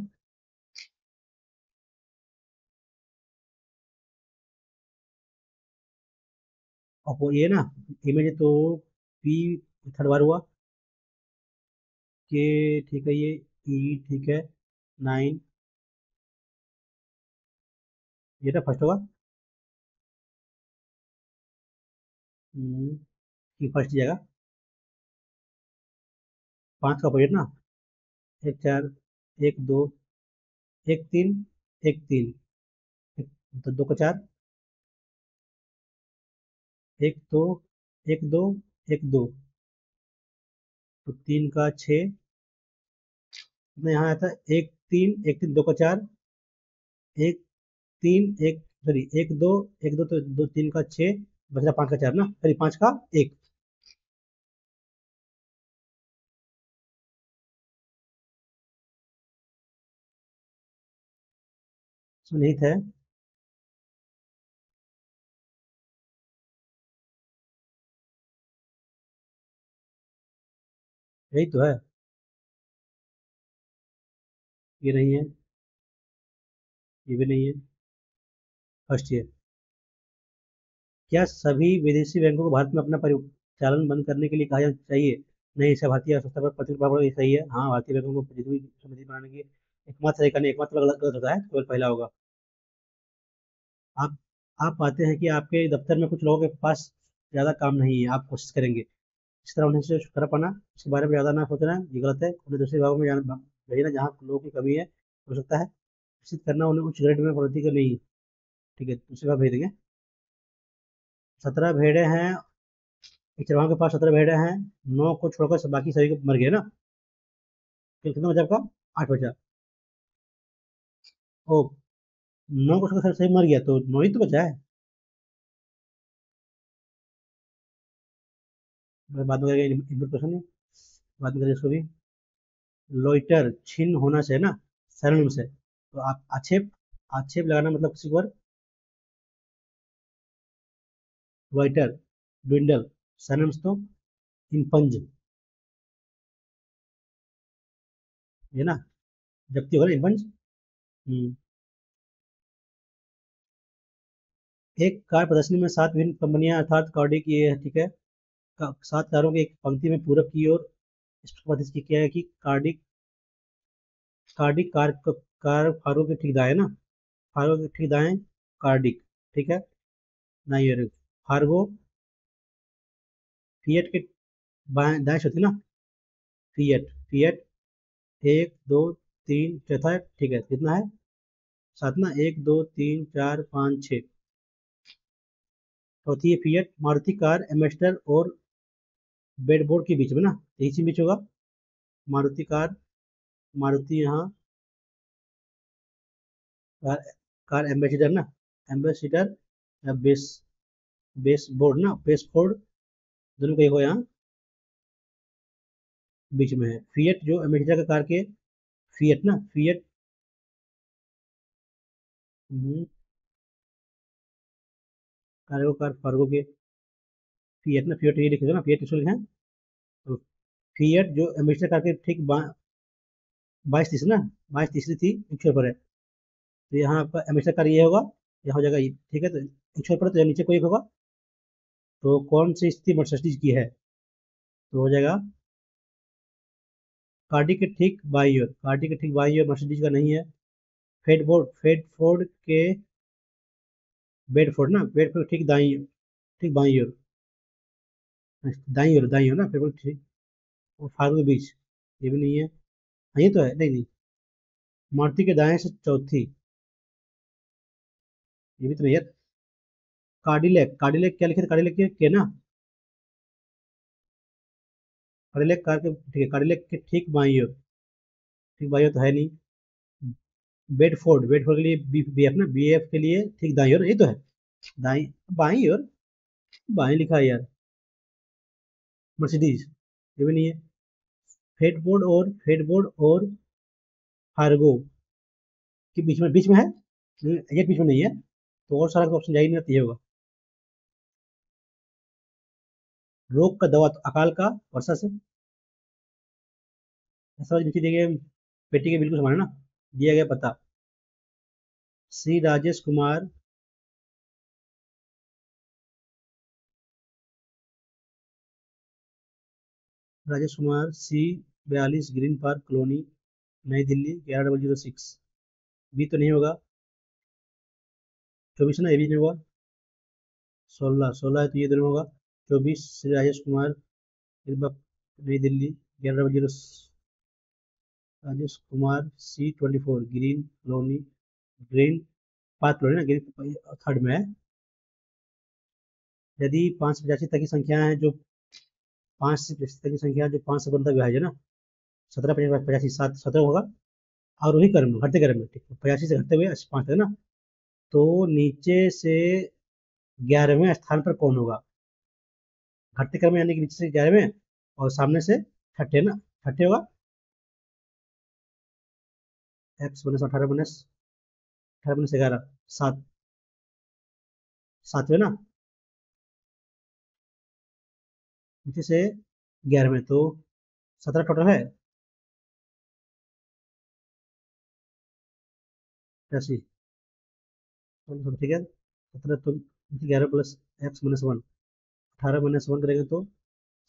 और वो ये ना, इमेज तो पी थर्ड बार हुआ, के ठीक है, ये ई ठीक है, 9, ये था फर्स्ट होगा, की फर्स्ट जाएगा, 5 का अपोजिट ना, 1 4, 1 2, 1 3, 1 3, तो 2 का 4, 1 2, 1 2, 1 2, तो 3 का 6, मैं यहाँ आया था, 1 3, 1 3, 2 का 4, 1 3 1, सॉरी 1 2, 1 2, तो 2 3 का 6, बचा 5 का 4 ना, सॉरी 5 का 1, इसमें नहीं था, यही तो है, ये नहीं है, ये भी नहीं है, फर्स्ट ईयर। क्या सभी विदेशी बैंकों को भारत में अपना परिचालन बंद करने के लिए कहा जाना चाहिए? नहीं, इसे भारतीय अर्थव्यवस्था पर प्रतिकूल प्रभाव पड़ेगा, ये सही है, हाँ, भारतीय बैंकों को जितनी समिति बनाने की एकमात्र सही करने, एकमात्र गलत गलत होता है, केवल पहला होगा। आप आप पाते हैं कि आपके दफ्तर में कुछ लोगों के पास ज़्यादा काम नहीं है, आप कोशिश करेंगे, इस तरह उन्हें से कर पाना, इसके बारे में ज़्यादा ना सोचना, ये गलत है। उन्हें दूसरे विभागों में भेजना जहाँ लोगों की कमी है, हो सकता है निश्चित करना उन्हें उच्च ग्रेड में पढ़ोती का नहीं। ठीक है, दूसरे विभाग भेज देंगे। 17 भेड़े हैं, एक चरवाहा के पास 17 भेड़े हैं, 9 को छोड़कर बाकी सभी को मर गए ना। कितना बचा आपका? 8 बचा। ओ, 9 को छोड़कर सही मर गया तो 9 ही तो बचा है। बाद में करेंगे इनपुट क्वेश्चन है, बाद में करेंगे इसको भी। लोइटर छिन्न होना से ना, सैनोनिम से, तो आप आक्षेप, आक्षेप लगाना मतलब किसी पर। लोइटर, ड्विंडल, सैनोनिम्स तो इम्पंज, ये ना, जब्ती होगा ना इम्पंज। हम्म। एक कार प्रदर्शनी में 7 विभिन्न कंपनियां अर्थात कार्डिक की है, ठीक है। 7 कारों की एक पंक्ति में पूरब की ओर इस प्रकार प्रदर्शित किया है कि कार्डिक, कार्डिक कार फारो के ठीक दाएं ना, फारो के ठीक दाएं कार्डिक, ठीक है ना, ये फार्गो फिएट के बाएं दाएं से होती ना, फिएट, फिएट 1 2 3 चौथा है, ठीक है, कितना है? 7 ना, 1 2 3 4 5 6। चौथी है फिएट, मारुति कार एम्बेसडर और बेडबोर्ड के बीच में ना, यही से बीच होगा। मारुति कार, मारुति यहाँ कार, कार एम्बेसडर ना, एम्बेसडर या बेस, बेस बोर्ड ना, बेस बोर्ड, दोनों का एक हो यहाँ बीच में है। फिएट जो एम्बेसडर का कार के, फिएट ना, फिएट, कार्गो कार फार्गो के, फिएट ना, फिएट ये लिखे ना, फिएट इसको लिखे हैं। तो फिएट जो एम्बेसडर कार के ठीक 22 तीसरी ना, 22 तीसरी थी, एक छोर पर है, तो यहाँ आपका एम्बेसडर कार ये होगा, यहाँ हो जाएगा ये, ठीक है, तो एक छोर पर तो नीचे कोई एक होगा, तो कौन सी स्थिति मर्सिडीज की है? तो हो जाएगा कार्डी के ठीक बाई ओर, कार्डी के ठीक बाई ओर मर्सिडीज का नहीं है। फेडफोर्ड, फेडफोर्ड के, बेडफोर्ड ना, बेडफोर्ड ठीक दाई, ठीक बाई ओर, दाई ओर ना, फेडफोर्ड ठीक, और फार्गो के बीच, ये भी नहीं है। हाँ, ये तो है, नहीं नहीं, मारुति के दाएं से चौथी, ये भी तो नहीं है। कार्डिलेक, कार्डिलेक क्या लिखे थे? कार्डिलेक के ना, कार्डिलेक कार के, ठीक है, कार्डिलेक के ठीक बाई ओर, ठीक बाई ओर तो है नहीं। बेडफोर्ड, बेडफोर्ड के लिए बीएफ ना, बीएफ के लिए ठीक दाई ओर, ये तो है, दाई, बाई ओर, बाई लिखा है यार, मर्सिडीज, ये भी नहीं है। फेडफोर्ड और, फेडफोर्ड और फार्गो के बीच में है, ये बीच में नहीं है, तो और सारा ऑप्शन जाएगी नहीं, तो ये होगा। रोग का दवा तो अकाल का, वर्षा से, ऐसा नीचे दिए गए पेटी के बिल्कुल समान है ना, दिया गया पता, श्री राजेश कुमार, राजेश कुमार सी, 42 ग्रीन पार्क कॉलोनी, नई दिल्ली 11006। बी तो नहीं होगा, 24 ना, ये भी नहीं होगा। 16, 16 है तो ये दोनों होगा। 24 श्री राजेश कुमार, नई Delhi 1100, Rajesh Kumar C24 green colony, green park colony ना, ग्रीन थर्ड में है। यदि 585 तक की संख्या है जो, 5 से तक की संख्या जो 5 से 1 तक विभाज्य है ना, 17 85 85 7 17 होगा, और वही क्रम में, घटते क्रम में, ठीक है, 85 से घटते हुए 5 तक ना, तो नीचे से 11वें स्थान पर कौन होगा? घटते क्रम में यानी कि नीचे से 11वें, और सामने से छठे ना, छठे होगा। एक्स माइनस 18 माइनस 11, 7वें ना, नीचे से 11वें, तो 17 टोटल है, 85, ठीक है, 17 तो 11 + x - 1, 18 - 1 करेंगे तो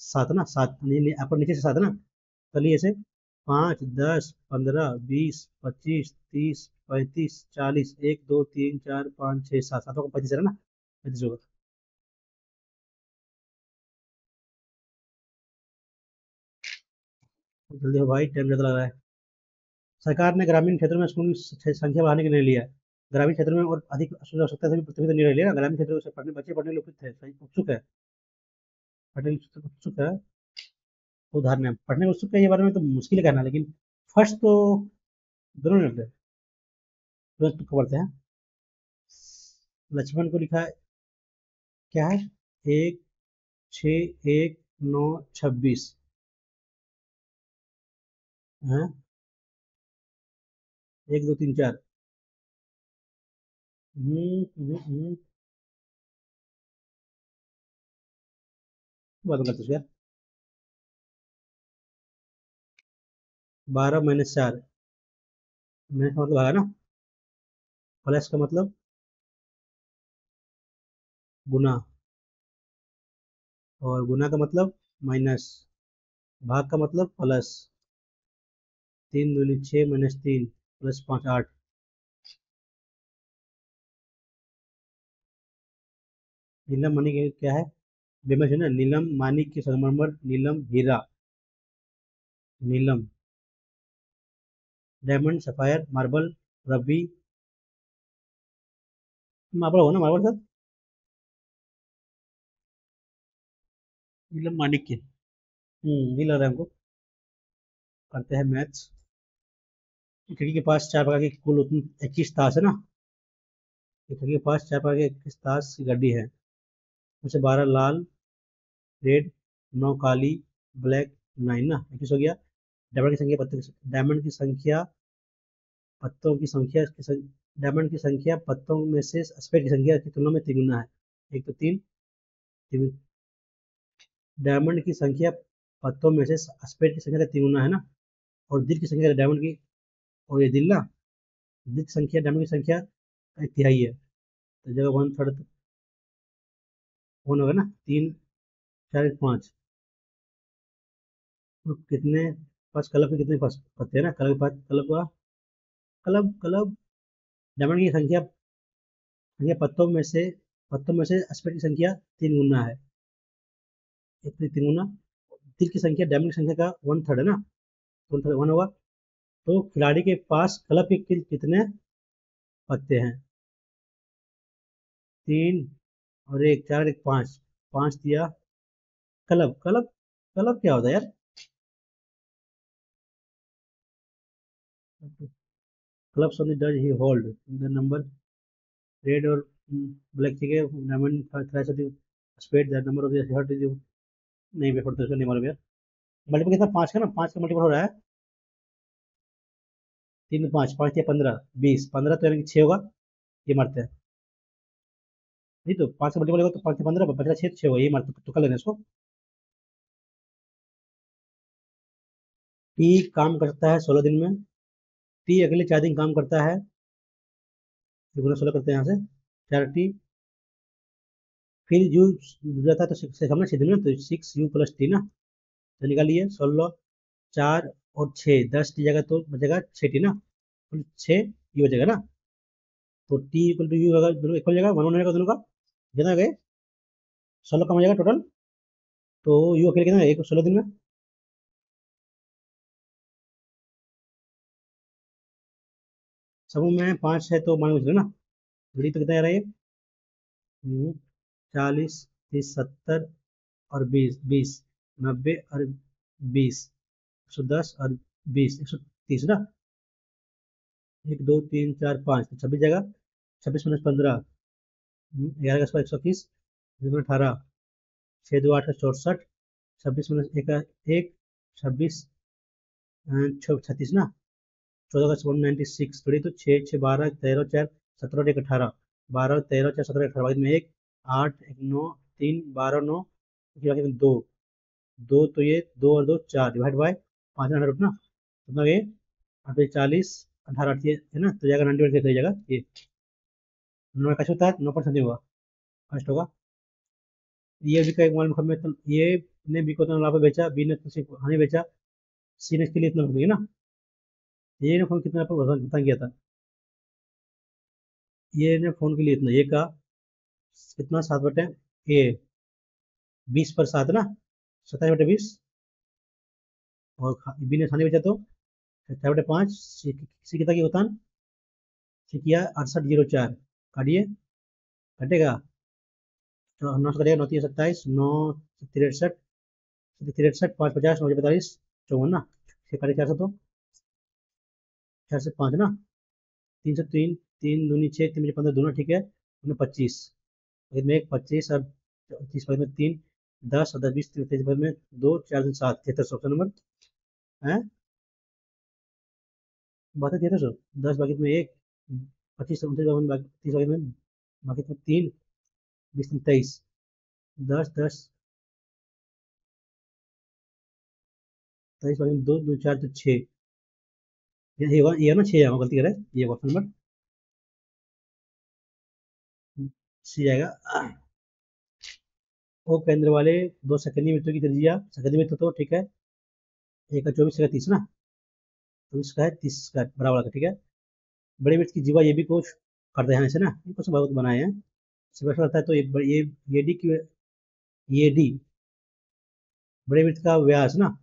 7 ना, 7 नहीं नहीं, आपको नीचे से 7 ना, चलिए ऐसे 5 10 15 20 25 30 35 40, 1 2 3 4 5 6 7, 7 को 35 है ना, 35 होगा। जल्दी हो भाई, टाइम ज़्यादा लग रहा है। सरकार ने ग्रामीण क्षेत्रों में स्कूल की संख्या बढ़ाने के निर्णय लिया है। ग्रामीण क्षेत्रों में और अधिक स्कूल आवश्यकता है, तभी तो निर्णय लिया ना। ग्रामीण क्षेत्रों से पढ़ने बच्चे पढ़ने के लिए उपयुक्त है, सही उत्सुक है, पढ़ने के लिए उत्सुक है। उदाहरण है पढ़ने में उत्सुक है, ये बारे में तो मुश्किल है कहना, लेकिन फर्स्ट तो दोनों नहीं लगते। तुरंत तुक्का पढ़ते हैं। लक्ष्मण को लिखा है, क्या है, 1 6 1 9 26 है। 1 2 3 4। बात करते यार। 12 - 4, माइनस का मतलब आया ना, प्लस का मतलब गुना, और गुना का मतलब माइनस, भाग का मतलब प्लस। 3 दूनी 6 - 3 +5 8। नीलम मानिक क्या है, फेमस है ना, नीलम मानिक की संगमरमर, नीलम हीरा, नीलम डायमंड सफायर मार्बल रबी, मार्बल हो ना, मार्बल सर, नीलम मानिक की। ये लग रहा है हमको। करते हैं मैथ्स। खिड़की के पास 4 प्रकार की कुल 21 ताश है ना। खिड़की के पास 4 प्रकार की 21 ताश की गड्डी है। उनसे 12 लाल, रेड, 9 काली, ब्लैक, 9 ना, 21 हो गया। डायमंड की संख्या पत्तों की संख्या डायमंड की संख्या पत्तों में से स्पेड की संख्या की तुलना में 3 गुना है। एक तो 3। डायमंड की संख्या पत्तों में से स्पेड की संख्या का 3 गुना है ना। और दिल की संख्या डायमंड की, और ये दिल ना, दिल की संख्या डायमंड की संख्या का 1/3 है, तो जगह 1/3 वन होगा ना। 3 4 1 5। तो कितने पास क्लब के कितने पास पत्ते हैं ना, क्लब के पास, क्लब डायमंड की संख्या पत्तों में से स्पेड की संख्या 3 गुना है। इतनी 3 गुना। दिल की संख्या डायमंड की संख्या का 1/3 है ना, 1/3 1 होगा। तो खिलाड़ी के पास क्लब के कितने पत्ते हैं, 3 और 1 4 1 5, 5 दिया। क्लब क्लब क्लब क्या होता है यार, club only does he hold the number, red और ब्लैक ठीक है, diamond thrash spade the number of the heart is, नहीं बेफोर तो इसका नहीं मालूम यार। मल्टीपल कितना, 5 का ना, 5 का मल्टीपल हो रहा है। 3 5 5 या 15 20, 15 तो यानी कि 6 होगा। ये मारते हैं, नहीं तो 5 का मल्टीपल होगा तो 5 से 15 बचा 6, 6 होगा, ये मारते तो कर लेना इसको। टी काम करता है 16 दिन में। टी अगले 4 दिन काम करता है, 16 करते हैं यहाँ से, 4 टी। फिर यू जाता है तो 6 से हमने 6 दिन में, तो 6u + t ना, तो निकालिए 16, 4 और 6, 10 टी जगह तो बचेगा 6 टी ना, 6 ये बचेगा ना। तो टी इक्वल टू यू होगा, दोनों इक्वल जगह 1 1 होगा दोनों का, कितना गए 16 कम हो जाएगा टोटल। तो यू अकेले कितना एक 16 दिन में, समूह में 5 है तो मान लो ना, घड़ी तो कितना आ रहा है ये, 40 30 70 और 20 20 90 और 20 110 और 20 130 ना। 1 2 3 4 5 तो 26 जगह, 26 - 15, 11 का स्क्वायर 130, 18, 6 2 8 का 64, 26 - 1 का 1, 26 36 ना, 14 का 196, थोड़ी तो 6 6 12 13 4 17 और 1 18, 12 13 4 17 18 में 1 8 1 9 3 12 9, दो, दो तो ये 2 और 2 4 डिवाइड बाय 5 ना, कितना ये 40 18 ये है ना, तो जाएगा 90 सही जगह ये। 9 का होता है, 9% होगा, फर्स्ट होगा। ये भी का एक मालूम हमें, तो ये ने बी को इतना लाभ बेचा, बी ने तो सिर्फ हानि बेचा, सी ने इसके लिए इतना है ना। ये ने फोन कितना पर बता गया था, ये ने फोन के लिए इतना, ये का कितना 7 बटे ए, 20 पर 7 ना, 27 बटे 20, और बी ने खाने बचा तो 4/5 सी कितना की होता सी किया 6804 काटिए कटेगा तो 9 से कटेगा 9×3 = 27 9 तिरसठ 5×50 9×45 54 ना 4 तो 4 से 5 ना 3 से 3 3×2 = 6 3×5 2 ठीक है 25 पॉकेट में 1 25 और 30 पॉकेट में 3 10 और 10 20 30 पॉकेट में 2 4 2 7 73 ऑप्शन नंबर है 72 73 10 पॉकेट में 1 25 29 30 पॉकेट में पॉकेट में 3 20 23 10 10 23 पॉकेट में 2 2 4 तो 6 ये ना 6 गलती करे ये ऑप्शन नंबर सी जाएगा वो केंद्र वाले दो सेकेंडरी वृत्तों की त्रिज्या सेकेंडरी वृत्त तो ठीक है एक का 24 का 30 ना 24 का है 30 का बराबर का ठीक है बड़े वृत्त की जीवा ये भी कुछ करते हैं ऐसे ना ये कुछ बहुत बनाए हैं सिर्फ करता है तो ये डी की ये डी बड़े वृत्त का व्यास ना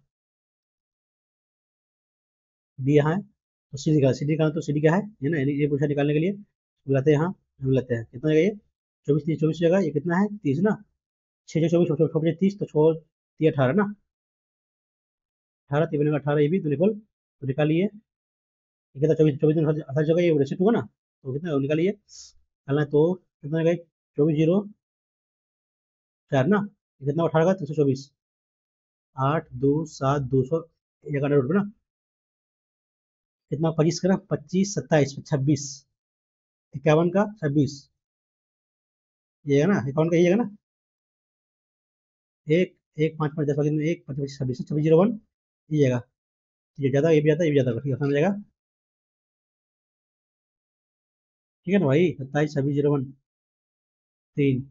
डी यहाँ है तो सी डी का तो सी डी क्या है ना ये पूछा निकालने के लिए बुलाते हैं यहाँ हम लेते हैं कितना जगह ये 24 जगह ये कितना है 30 ना 6 6 24 30 तो 18 ना 18 3 18 ये भी तो निकालिए ये कितना 24 18 जगह ये रेसिप्ट होगा ना तो कितना निकालिए निकालना है तो कितना जगह 24 0 4 ना ये कितना 18 का 324 8 2 7 200 जगह नोट ना कितना 25 का 25 27 26 51 का 26 ये है ना 51 का ये है ना एक एक 5 5 10 में एक 25 26 26 01 ये जाएगा ये ज्यादा ये भी जाता है ये भी जाता है ठीक है समझ जाएगा ठीक है ना भाई 27 26 01 3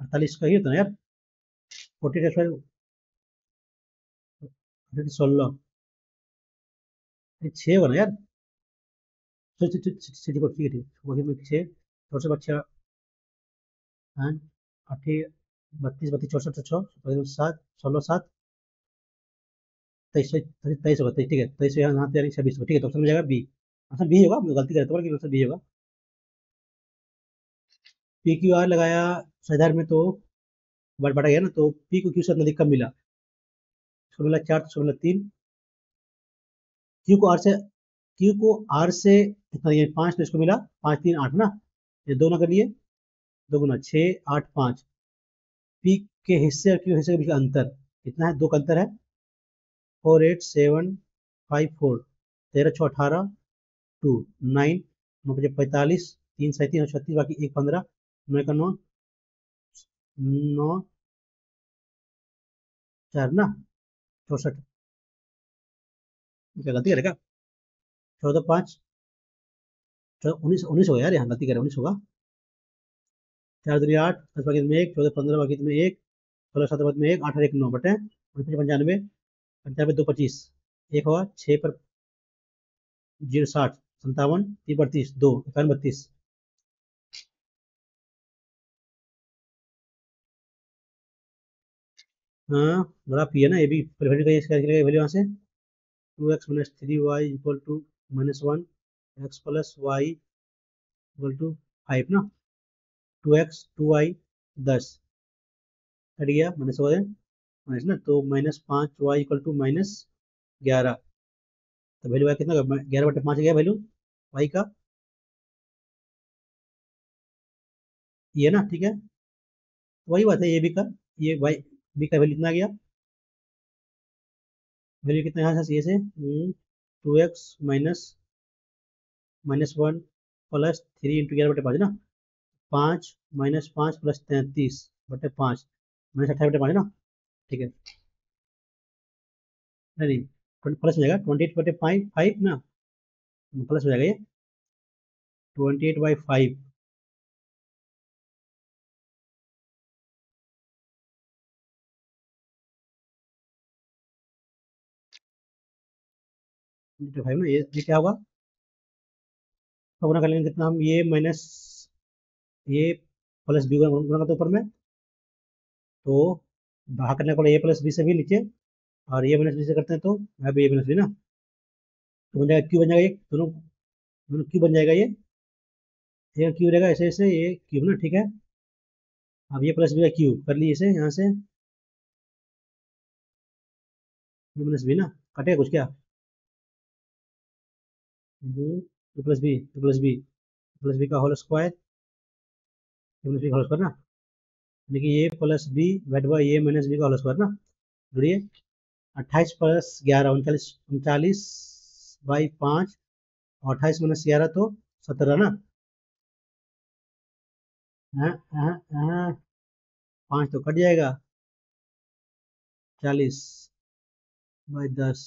48 का ही होता है यार 40 16 6 होगा ना यार ठीक है ठीक है वही में 6 छोटे से बच्चा हाँ 8 32 32 64 6 7 16 7 23 23 होगा 23 ठीक है 23 यहाँ 26 ठीक है तो ऑप्शन में जाएगा बी ऑप्शन बी होगा गलती करता हूँ ऑप्शन बी होगा पी क्यू आर लगाया सैधार में तो बटा गया ना तो पी को क्यू से अधिक कम मिला उसको मिला 4 उसको मिला 3 क्यू को आर से क्यू को आर से कितना ये 5 तो इसको मिला 5 3 8 ना ये दो ना कर लिए 2 गुना 6 8 5 पी के हिस्से और क्यू हिस्से के बीच का अंतर कितना है 2 का अंतर है 4 8 7 5 4 13 6 18 2 9 9 5 45 3 37 36 बाकी 1 15 9 का 9 9 4 ना 64 क्या गलती करेगा 14 5 19 19 होगा यार यहाँ गलती करे 19 होगा 4 दूनी 8 10 बाकी में 1 14 15 बाकी में 1 16 7 बाद में 1 8 और 1 9 बटे 95 95 2 25 एक होगा 6 पर 0 60 57 3 पर 30 2 51 32 हाँ बड़ा पी है ना ये भी वैल्यू का इसका वैल्यू यहाँ से 2x - 3y = -1 x + y = 5 ना 2x 2y 10 कट गया माइनस हो गया माइनस ना तो -5y = -11 तो वैल्यू है कितना 11/5 गया वैल्यू y का ये ना ठीक है वही बात है ये भी का ये y b का वैल्यू कितना आ गया वैल्यू कितना यहाँ से ये से 2x -1 + 3 × 11/5 ना 5 -5 + 33/5 -28/5 ना ठीक है नहीं प्लस हो जाएगा 28/5 ना प्लस हो जाएगा ये 28/5 5 ना ये क्या होगा तो गुना कर लेंगे कितना हम ये माइनस ये प्लस बी गुना करते ऊपर में तो बाहर करने को ए प्लस बी से भी नीचे और ये माइनस बी से करते हैं तो यहाँ भी ए माइनस बी ना, तो बन जाएगा क्यू, बन जाएगा ये दोनों, दोनों क्यू बन जाएगा ये क्यू रहेगा ऐसे ऐसे, ये क्यूब ना, ठीक है। अब ये प्लस बी का क्यूब कर लिए इसे यहाँ से, ये माइनस बी ना, कटेगा कुछ क्या, plus B, plus B, plus B का होल स्क्वायर, प्लस बी का होल स्क्वायर ना, यानी कि ये प्लस बी डिवाइड बाई ये माइनस बी का होल स्क्वायर ना, जुड़िए। 28 + 11 39, 39/5, 28 - 11 तो 17 ना। हाँ हाँ हाँ, 5 तो कट जाएगा, 40/10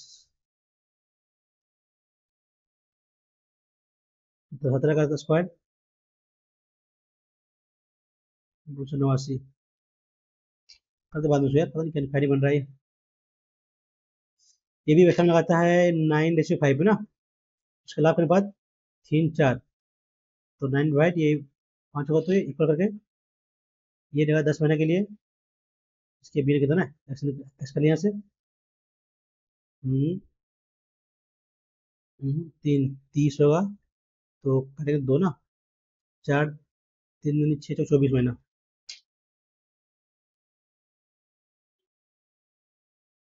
तो 17 का स्क्वायर 289। कल तो बाद में यार, पता नहीं क्या खैरी बन रहा है। ये भी वैसा लगाता है 9/5 ना, उसके अलावा अपने पास 3 4, तो 9 डिवाइड ये 5 होगा तो ये इक्वल करके ये रहेगा 10 महीने के लिए, इसके बी कितना है, एक्स का यहाँ से 3 30 होगा, तो कटेंगे 2 ना, 4 3 दूनी 6 तो 24 महीना,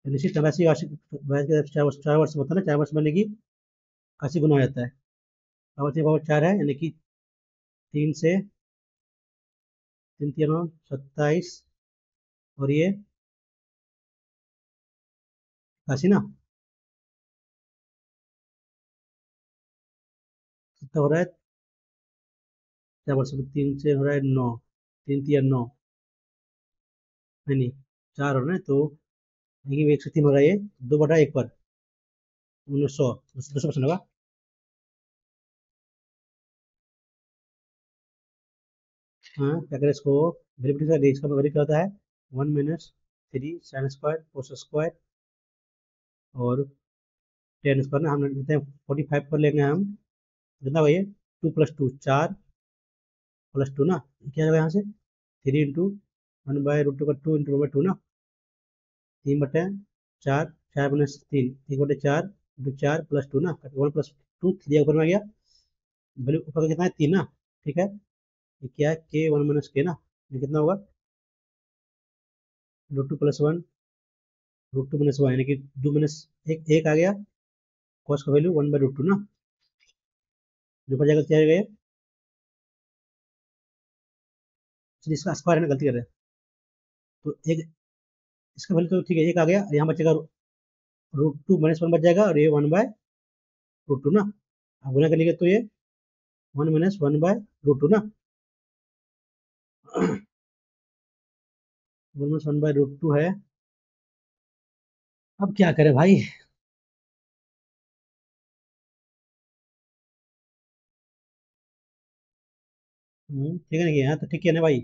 निश्चित चौरासी वार्षिक ब्याज के 4 वर्ष में होता है ना, 4 वर्ष में की 80 गुना हो जाता है। पावर 3/4 है, यानी कि 3 से 3 3 27, और ये 80 ना, कितना हो रहा है, 4 वर्ष में 3 से हो रहा है 9, 3 3 9, नहीं 4 हो रहा है, तो यानी कि 103 हो रहा है, ये 2/1 पर 1900, 200% होगा। हाँ क्या करें इसको, वेरिएबल का रेंज का वेरी क्या होता है, 1 - 3 sin² cos² और 10² ना, हम लेते हैं 45 पर लेंगे हम, कितना भाई 2 + 2 4 + 2 ना, क्या होगा यहाँ से 3 इंटू 1/√2 का 2 इंटू 1/2 ना, 3/4, 4 - 3, 1/4 इंटू 4 + 2 ना, 1 + 2 3 ऊपर में आ गया, वैल्यू ऊपर का कितना है 3 ना, ठीक है। ये क्या है के 1 - के ना, ये कितना होगा √2 + 1 √2 - 1, यानी कि 2 माइनस एक आ गया, कॉस का वैल्यू 1/√2 ना, जो ऊपर जाएगा क्या आ गया, चलिए इसका स्क्वायर है ना, गलती कर रहे हैं, तो एक इसका वैल्यू तो ठीक है, एक आ गया, यहाँ बचेगा √2 - 1 बच जाएगा, और ये 1/√2 ना, अब गुना करेंगे तो ये 1 - 1/√2 ना, 1 - 1/√2 है। अब क्या करें भाई, ठीक है ना, यहाँ तो ठीक है ना भाई,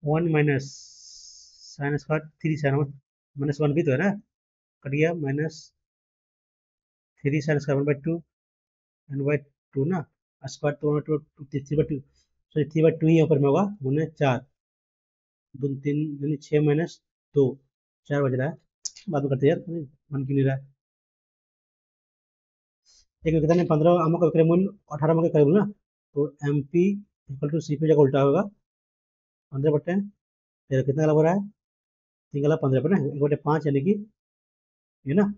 1 माइनस sin² 3 sin -1 भी तो है ना, कट गया, -3 sin² 1/2 1/2 ना, स्क्वायर तो 3/2, सॉरी 3/2 ही ऊपर में होगा, 4 2 3 यानी 6 - 2 4 बज रहा है, बात में करते हैं यार, मन क्यों नहीं रहा है। एक विक्रेता ने 15 आमों का विक्रय मूल्य 18 आमों के करीब ना, तो M P equal to C P जगह उल्टा होगा, 15/13 कितना गलत हो रहा है, 3 गलत 15 पर ना, 1/5 यानी कि ये ना,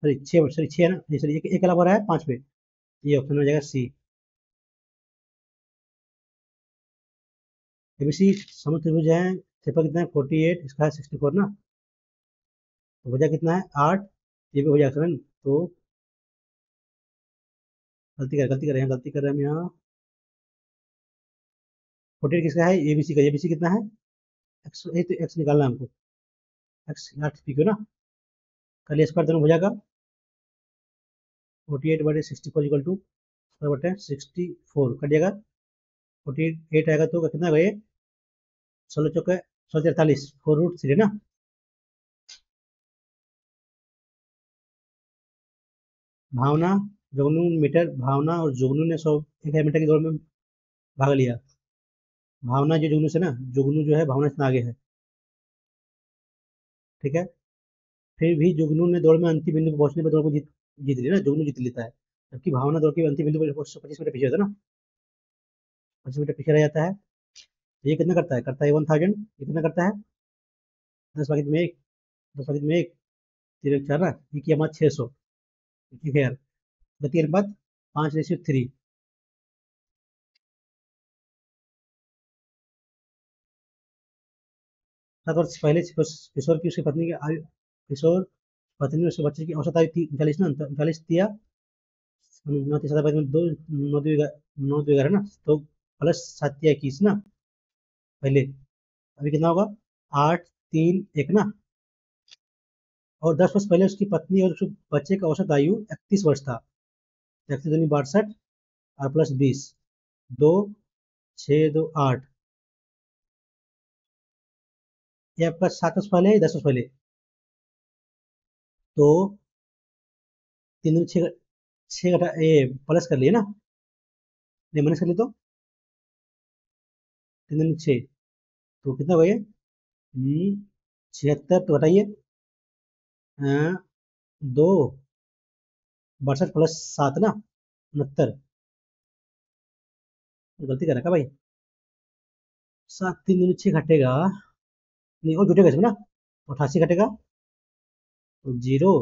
सॉरी 6, सॉरी 6 है ना, ये सॉरी एक गलत हो रहा है 5 पे, ये ऑप्शन हो जाएगा सी। एबीसी समुद्र त्रिभुज है, क्षेत्रफल कितना है 48, इसका है 64 ना, तो वजह कितना है 8, ये भी हो जाएगा 7, तो गलती कर रहे हैं, गलती कर रहे हैं हम यहाँ, 48 किसका है, एबीसी का, एबीसी कितना है एक्स, ये तो एक्स निकालना है हमको, एक्स 8 पी क्यू ना, कल स्क्वायर दोनों हो जाएगा, 48/64 इक्वल टू 64 कट जाएगा, 48 आएगा तो कितना होगा ये, 16 × 4 = 143, 4√3 ना, भावना जुगनू मीटर, भावना और जुगनू ने 100 मीटर की दौड़ में भाग लिया, भावना जो जुगनू से ना, जुगनू जो है भावना से आगे है, ठीक है। फिर भी जुगनू ने दौड़ में अंतिम बिंदु पर पहुंचने पर दौड़ को जीत जीत ली ना, जुगनू जीत लेता है। जबकि भावना दौड़ के अंतिम बिंदु पर 25 मीटर पीछे होता है ना, 25 मीटर पीछे रह जाता है। तो ये कितना करता है 1000, कितना करता है 10 भागित में 1, 10 भागित में 1, 3 1 4 ना, ये किया हमारा 600, ठीक है यार। गति के अनुपात 5:3। 7 वर्ष पहले किशोर की उसकी पत्नी की आयु, किशोर पत्नी उसके बच्चे की औसत आयु 39 ना, 39 दिया। 9 3 7 में 2, 9 2 11 ना, तो प्लस 7 या 21 ना पहले। अभी कितना होगा 8 3 1 ना। और 10 वर्ष पहले उसकी पत्नी और उसके बच्चे का औसत आयु 31 वर्ष था। 31 दूनी 62 और प्लस 20, 2 6 2 8। ये आपका 7 वर्ष पहले है 10 वर्ष पहले। तो 3 दूनी 6, 6 घटा ये प्लस कर लिए ना, ये माइनस कर लिए तो 3 दूनी 6, तो कितना हो गया 76। तो घटाइए 2 62 प्लस 7 ना 69। गलती कर रखा भाई। 7 3 दूनी 6 घटेगा, नहीं और जुटेगा इसमें ना, 88 घटेगा, तो 0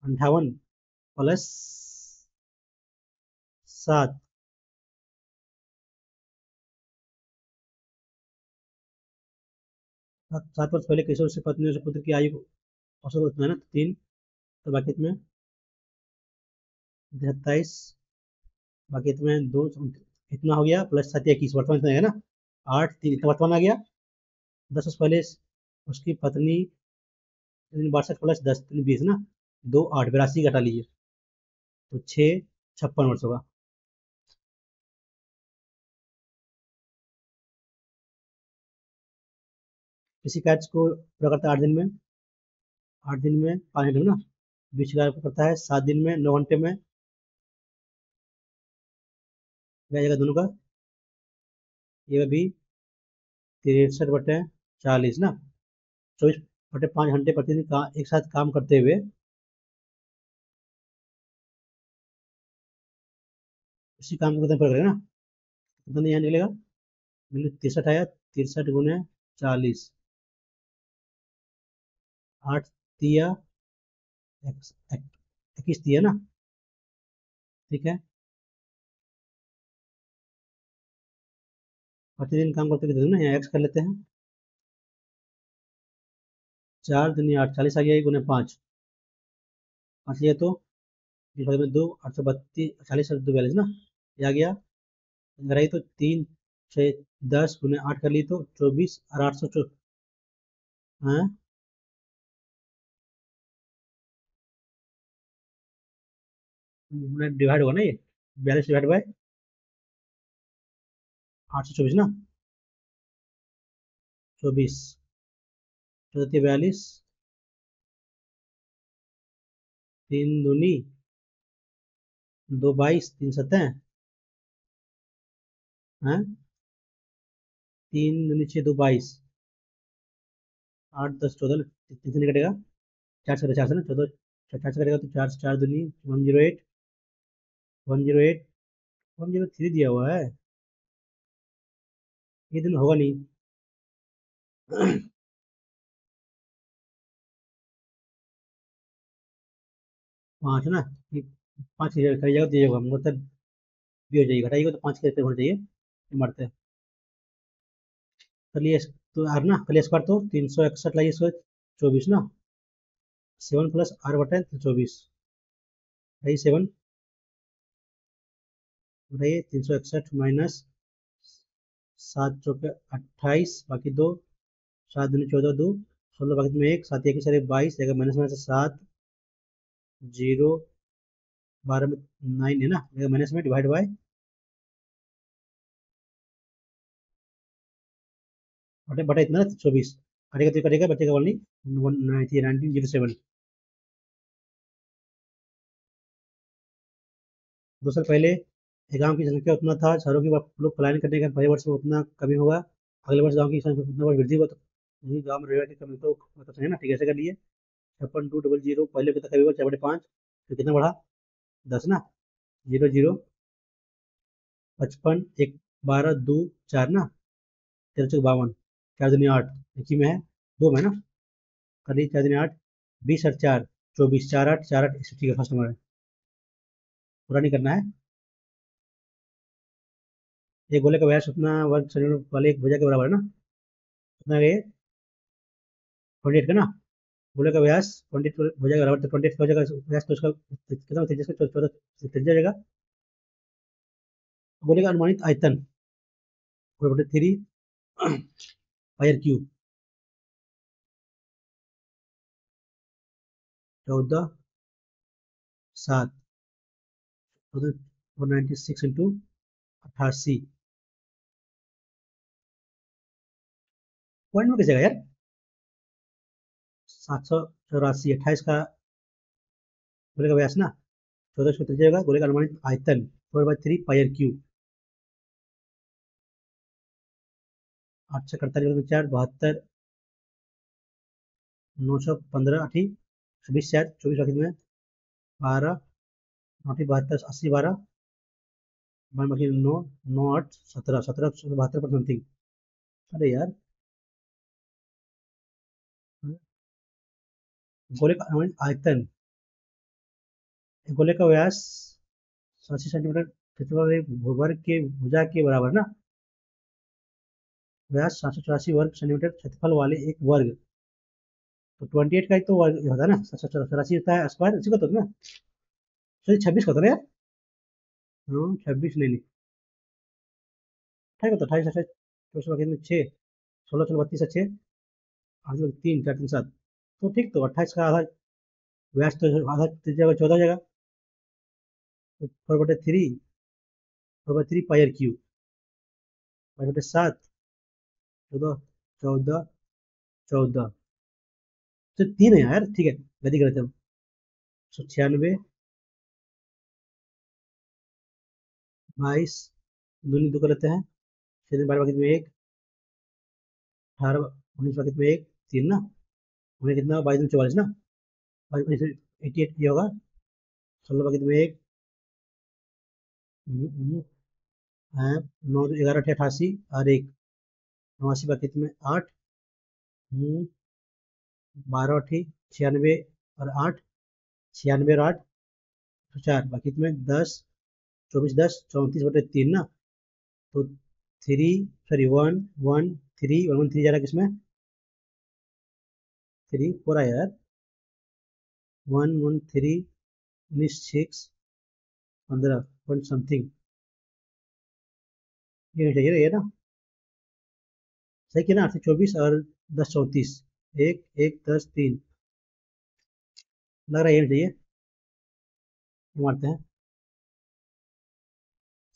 58 प्लस 7। 7 वर्ष पहले किशोर से पत्नी और उसके पुत्र की आयु औसत उतना है ना, 3। तो बाकी में 27, बाकी में 2, इतना हो गया प्लस 7 या 21, वर्तमान इतना है ना, 8 3 इतना वर्तमान आ गया। 10 वर्ष पहले उसकी पत्नी 62 प्लस 10 3 20 ना, 2 8 82 घटा लीजिए, तो 6 56 वर्ष होगा। किसी कार्य को पूरा करता है 8 दिन में, 8 दिन में 5 घंटे में ना, बीच कार्य को करता है 7 दिन में 9 घंटे में, क्या जाएगा दोनों का, ये भी 63/40 ना, 24/5 घंटे प्रतिदिन एक साथ काम करते हुए उसी काम को कितना पूरा करेगा ना, कितना यहाँ निकलेगा, मतलब 63 आया, 63 × 40, 8 दिया, 21 दिया ना, ठीक है। प्रतिदिन काम करते कितने दिन ना, यहाँ एक्स कर लेते हैं, 4 दूनी 8 40 आ गया, गुने 5, 5 लिया तो 2 832 40 और 2 42 ना, ये आ गया। अगर आई तो 3 6 10 गुने 8 कर ली तो 24 और 800 हाँ, डिवाइड होगा ना ये, 42 डिवाइड बाय 824 ना, 24, 14 42, 3 दूनी 2 22, 3 7 हाँ, 3 दूनी 6 2 22, 8 10 14, तीन से कटेगा, 4 से ना 14, 4 से कटेगा तो 4 4 दूनी 108, 108, 103 दिया हुआ है, ये दिन होगा नहीं। 5 ना, 5 की जगह करिएगा तो ये होगा, मतलब भी हो जाएगी, घटाइएगा तो 5 के होना चाहिए, ये मारते हैं। चलिए तो आर ना, चलिए स्क्वायर तो 361 लाइए, 124 ना, 7 + r/24, भाई 7, बताइए 361 माइनस 7 × 4 = 28, बाकी 2, 7 दूनी 14 2, 16 बाकी में 1, 7 1 22, जगह माइनस में 7, 0 12 में 9 है ना, जगह माइनस में डिवाइड बाय, बटे बटा इतना 24, कटेगा तो कटेगा, बचेगा ओनली 1907। 2 साल पहले गांव की जनसंख्या उतना था, शहरों की लोग पलायन करने का पहले वर्ष में उतना कमी होगा, अगले वर्ष गांव की संख्या उतना वर्ष वृद्धि होगा, तो ये गांव में रोजगार की कमी तो मतलब सही है ना। ठीक है, ऐसे कर लिए। 56,200 पहले कितना कमी हुआ, 6/5, फिर कितना बढ़ा, 10 ना, 0 0, 55, 1 12 2 4 ना, 13 52, 4 दूनी 8, एक ही में है, दो में है ना, कर ली 4 दूनी 8, 20 और 4 24, 4 8 4 8, ठीक है, फर्स्ट नंबर है। पूरा नहीं करना है। एक गोले का व्यास उतना वर्ग सेंटीमीटर वाले एक भुजा के बराबर है ना, कितना ये 28 का ना, गोले का व्यास 28 भुजा के बराबर, तो 28 का हो जाएगा व्यास, तो उसका कितना त्रिज्या, इसका 14 त्रिज्या हो जाएगा। गोले का अनुमानित आयतन 4/3 पायर क्यूब, 14 7, 196 इंटू 88, पॉइंट में कैसे यार, 784, 28 का गोले का व्यास ना, 14 इसका त्रिज्या होगा, गोले का अनुमानित आयतन 4/3 पायर क्यूब, 8 से 48 4 72, 915 अठी 26 4 24 बाकी में 12 9 72 80 12 बाकी 9 9 8 17 17 72 पर समथिंग। अरे यार, गोले का अनुमानित आयतन, गोले का व्यास 80 सेंटीमीटर, क्षेत्रफल एक वर्ग के भुजा के बराबर ना, व्यास 784 वर्ग सेंटीमीटर क्षेत्रफल वाले एक वर्ग, तो 28 का ही तो वर्ग होता है ना, 784 होता है स्क्वायर, इसी को तो ना, सॉरी 26 का होता है ना यार, हाँ 26 नहीं नहीं, 28 होता है, 28 28 बाकी में 6 16 16 32 से 6 आठ में 3 4 3 7, तो ठीक, तो 28 का आधा व्यास तो आधा त्रिज्या का 14 हो जाएगा, तो 4/3 4/3 पायर क्यूब, 5/7 14 14 14, तो 3 है यार, ठीक है, गलती करते हैं हम। 196 22 दूनी दो कर लेते हैं, 6 दिन 12 बाकी में 1 18 19 बाकी में 1 3 ना, उन्हें कितना 22 दिन 44 ना, 88 ये होगा, 16 बाकी में 1 9 11 88 और 1 89 बाकी में 8 12 अठी 96 और 8 96 और 8 तो 4 बाकी में 10 24 10 34/3 ना, तो 3 सॉरी 1 1 3 1 1 3 जा रहा है किसमें, 3 4 आया यार, 1 1 3 19 6 15 पॉइंट समथिंग, ये चाहिए ये ना, सही किया ना, 824 और 10 34, 1 1 10 3, लग रहा है ये चाहिए, ये मारते हैं।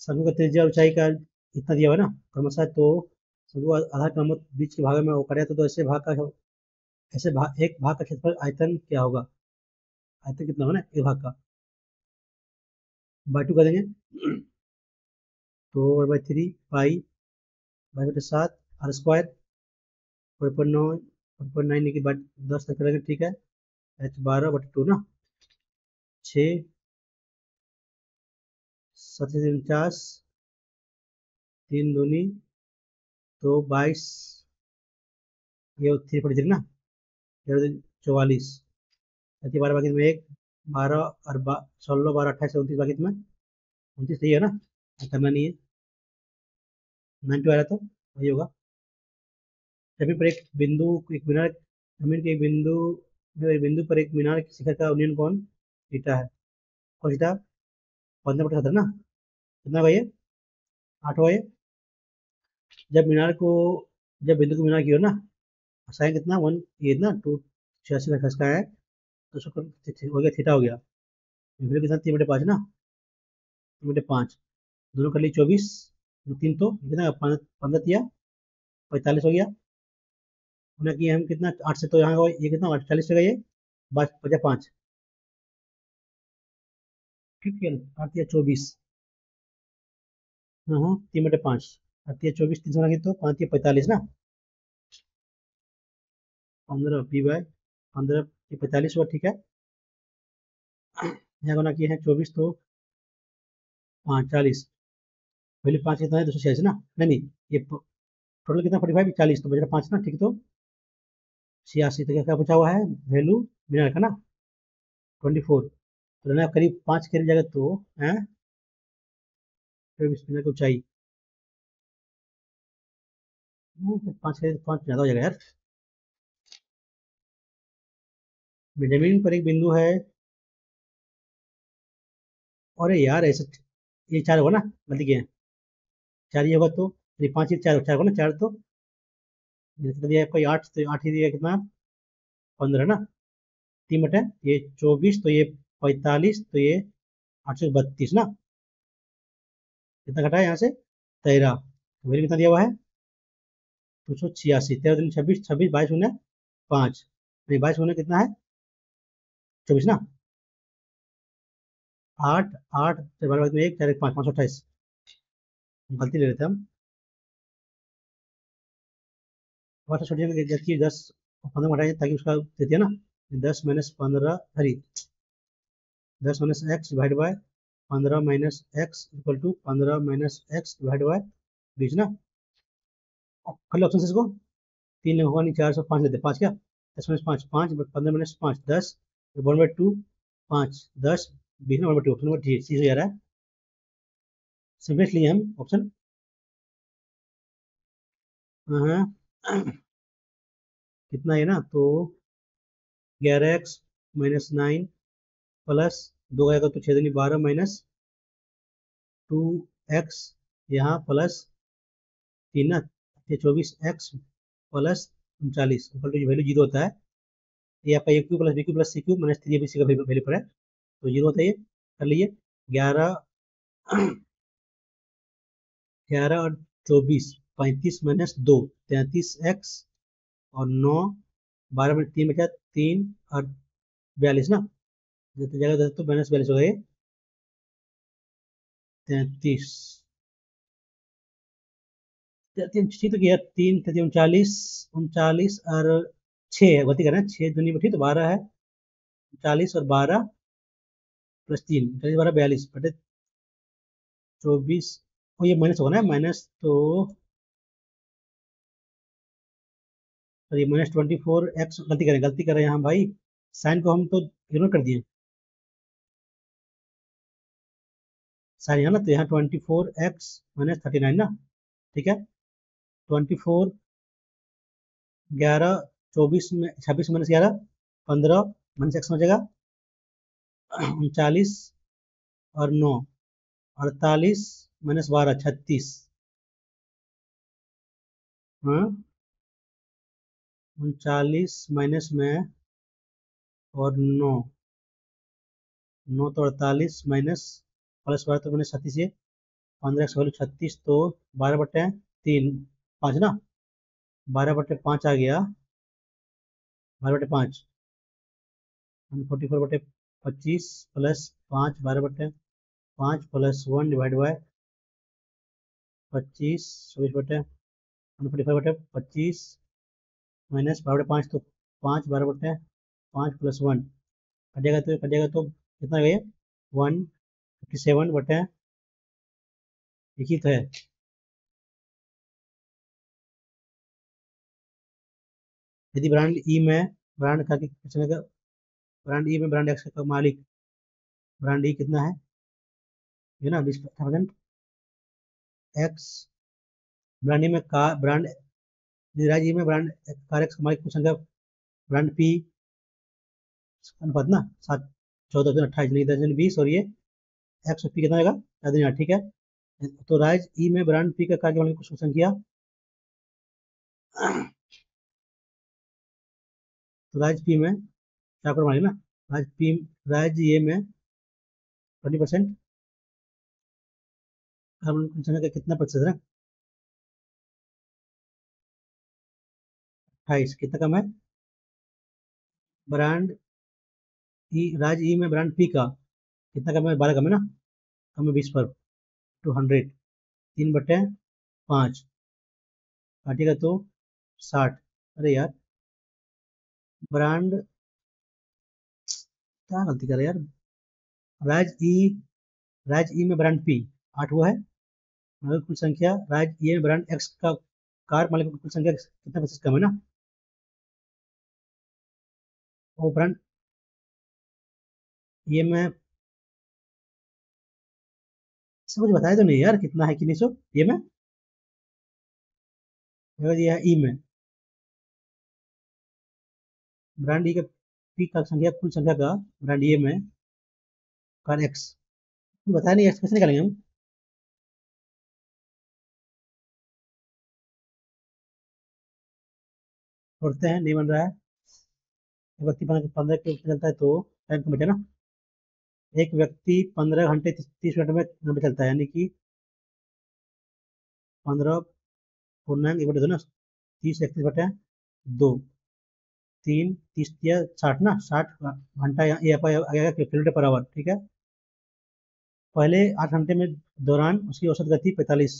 शंकु का त्रिज्या ऊंचाई का इतना दिया हुआ है ना क्रमशः, तो शंकु आधार क्रम बीच के भाग में वो करे, तो ऐसे भाग का, ऐसे भाग एक भाग का क्षेत्रफल आयतन क्या होगा, आयतन कितना होगा ना एक भाग का, बाई 2 कर देंगे, तो 1/3 पाई बाई बटे 7 आर स्क्वायर 4.9 4.9 की बात 10 तक करेंगे, ठीक है, H 12/2 ना, 6 7 49 3 दूनी तो 22, ये 3/3 ना, 44, 12 बाकी में 1 12 और 16 12 28 29 बाकी में 29, सही है ना, करना नहीं है, 92 आ रहा, तो वही होगा। जमीन पर एक बिंदु, एक मीनार, जमीन के एक बिंदु पर एक मीनार के शिखर का उन्नयन कोण थीटा है, कौन थीटा, 15/17 ना, कितना भाई, 8 हुआ ये, जब मीनार को, जब बिंदु को मीनार की ओर ना, साइन कितना 1 ये ना 286 का खसका है, तो उसको हो गया थीटा हो गया, फिर कितना 3/5 ना, 3/5, दोनों कर ली 24, 3 तो कितना 15 दिया 45 हो गया, उन्हें किया हम कितना 8 से, तो यहाँ का ये कितना 48 हो गया, ये 5 ठीक है, 8 या 24, हाँ, 3/5, 24, 3 से तो 5 45 ना, 15 की 45 हुआ, ठीक है। यहाँ गुना किए हैं 24 तो 40, वैल्यू 5 कितना है, 286 ना, नहीं नहीं, ये टोटल कितना 45, 40 तो बचा 5 ना, ठीक, तो 86, तो क्या क्या बचा हुआ है वैल्यू, बिना रखा ना, 24, तो रहना करीब 5 करीब जाएगा, तो है 24 की ऊंचाई, 5 करीब, 5 ज्यादा हो जाएगा यार। जमीन पर एक बिंदु है, अरे यार ऐसे, ये 4 होगा ना, गलती किया है, 4 ये होगा तो, ये 5 4 4 होगा ना, 4 तो कितना दिया है आपको, 8, तो 8 ही दिया कितना, 15 ना, 3 बटे ये 24, तो ये 45, तो ये 832 ना, कितना घटा है यहाँ से, 13, तो वैल्यू कितना दिया हुआ है, 286, 13 दूनी 26, 26, 22 गुना 5, नहीं 22 गुना कितना है, 24 ना, 8, 8 से 12 में 1, 4 1 5, 528, गलती ले लेते हैं हम, थोड़ा सा छोटी जबकि 10 15 घटाएंगे ताकि उसका देते हैं ना, 10 - 15, सॉरी 10 - x/15 - x = 15 - x/20 ना, कर लो ऑप्शन इसको, 3 होगा नहीं, 4 से 5 लेते, 5 क्या, 10 - 5, 5, 15 - 5, 10, 1/2, 5, 10, 20 ना, 1/2, ऑप्शन नंबर डी चीज हो जा रहा है, सिंपलेस्ट लिए हम ऑप्शन। हाँ, कितना है ना, तो 11x - 9 प्लस 2 आएगा तो 6 दूनी 12 -2x, यहाँ प्लस 3 ना, 24x प्लस 39 वैल्यू जीरो होता है, ये आपका A Q plus B Q plus C Q minus 3 ABC का वैल्यू पर है, तो जीरो होता है, ये कर लीजिए। 11 11 और 24, 35 - 2, 33x, और 9, 12 में 3 बचा, 3 और 42 ना, जितनी जगह तो -42 हो गए, 33, 33 तो किया, 3 33 39, 39 और 6 है, गलती कर रहे हैं, 6 दूनी बठी तो 12 है, 40 और 12 प्लस 3, 40 12 42 बटे 24, और ये माइनस होगा ना, माइनस तो, और ये -24x, गलती कर रहे हैं यहाँ भाई, साइन को हम तो इग्नोर कर दिए, साइन यहाँ ना, तो यहाँ 24x - 39 ना, ठीक है, 24, 11, 24 में 26 -11, 15 -x हो जाएगा, 39 और 9, 48 -12, 36, हाँ, 39 माइनस में, और 9, 9 तो 48 माइनस, प्लस 12 तो मैंने 36, 15 वैल्यू 36, तो 12/3, 5 ना, 12/5 आ गया, 12/5, 44/25 plus 5, 12/5 plus 1 divide by 25, 44/25 minus 12/5, तो 5, 12/5 प्लस 1 कटेगा तो कितना गया, 157 एक ही तो है। यदि ब्रांड ई में, ब्रांड का कितने का, ब्रांड ई में ब्रांड एक्स का मालिक, ब्रांड ई कितना है, ये ना 20% एक्स, ब्रांड ई में का ब्रांड, धीराज ई में ब्रांड कार एक्स का मालिक कुछ संख्या, ब्रांड पी अनुपात ना, 7, 14 दिन 28 नहीं 10 दिन 20, और ये एक्स और पी कितना आएगा, 4 दिन 8, ठीक है, तो राज ई में ब्रांड पी का कार के मालिक कुछ संख्या, तो राज पी में क्या कर मालिक ना, राज पी, राज ए में 20%, कार्बन संख्या का कितना प्रतिशत है, 28, कितना कम है, ब्रांड ई, राज ई में ब्रांड पी का कितना कम है, 12 कम है ना, कम है 20 पर 200, 3/5 काटिएगा तो 60। अरे यार, ब्रांड क्या गलती कर रहे यार। राज ई, राज ई में ब्रांड पी 8 वो है। मालिक कुल संख्या राज ई में ब्रांड एक्स का कार मालिक की कुल संख्या कितना प्रतिशत कम है ना। वो ब्रांड ये मैं सब कुछ बताया तो नहीं यार, कितना है कि नहीं सो ये में अगर ये है ई में ब्रांड ई का पी का संख्या कुल संख्या का ब्रांड ई में कार एक्स बताया नहीं, एक्स कैसे निकालेंगे हम। छोड़ते हैं, नहीं बन रहा है। एक व्यक्ति 15 किलोमीटर चलता है तो टाइम कम बचा ना। एक व्यक्ति 15 घंटे 30 मिनट में में चलता है, यानी कि 15 एक बटे दो ना, 30 31/2, 3 30 या 60 ना, 60 घंटा ये आ गया किलोमीटर पर आवर, ठीक है। पहले 8 घंटे में दौरान उसकी औसत गति 45।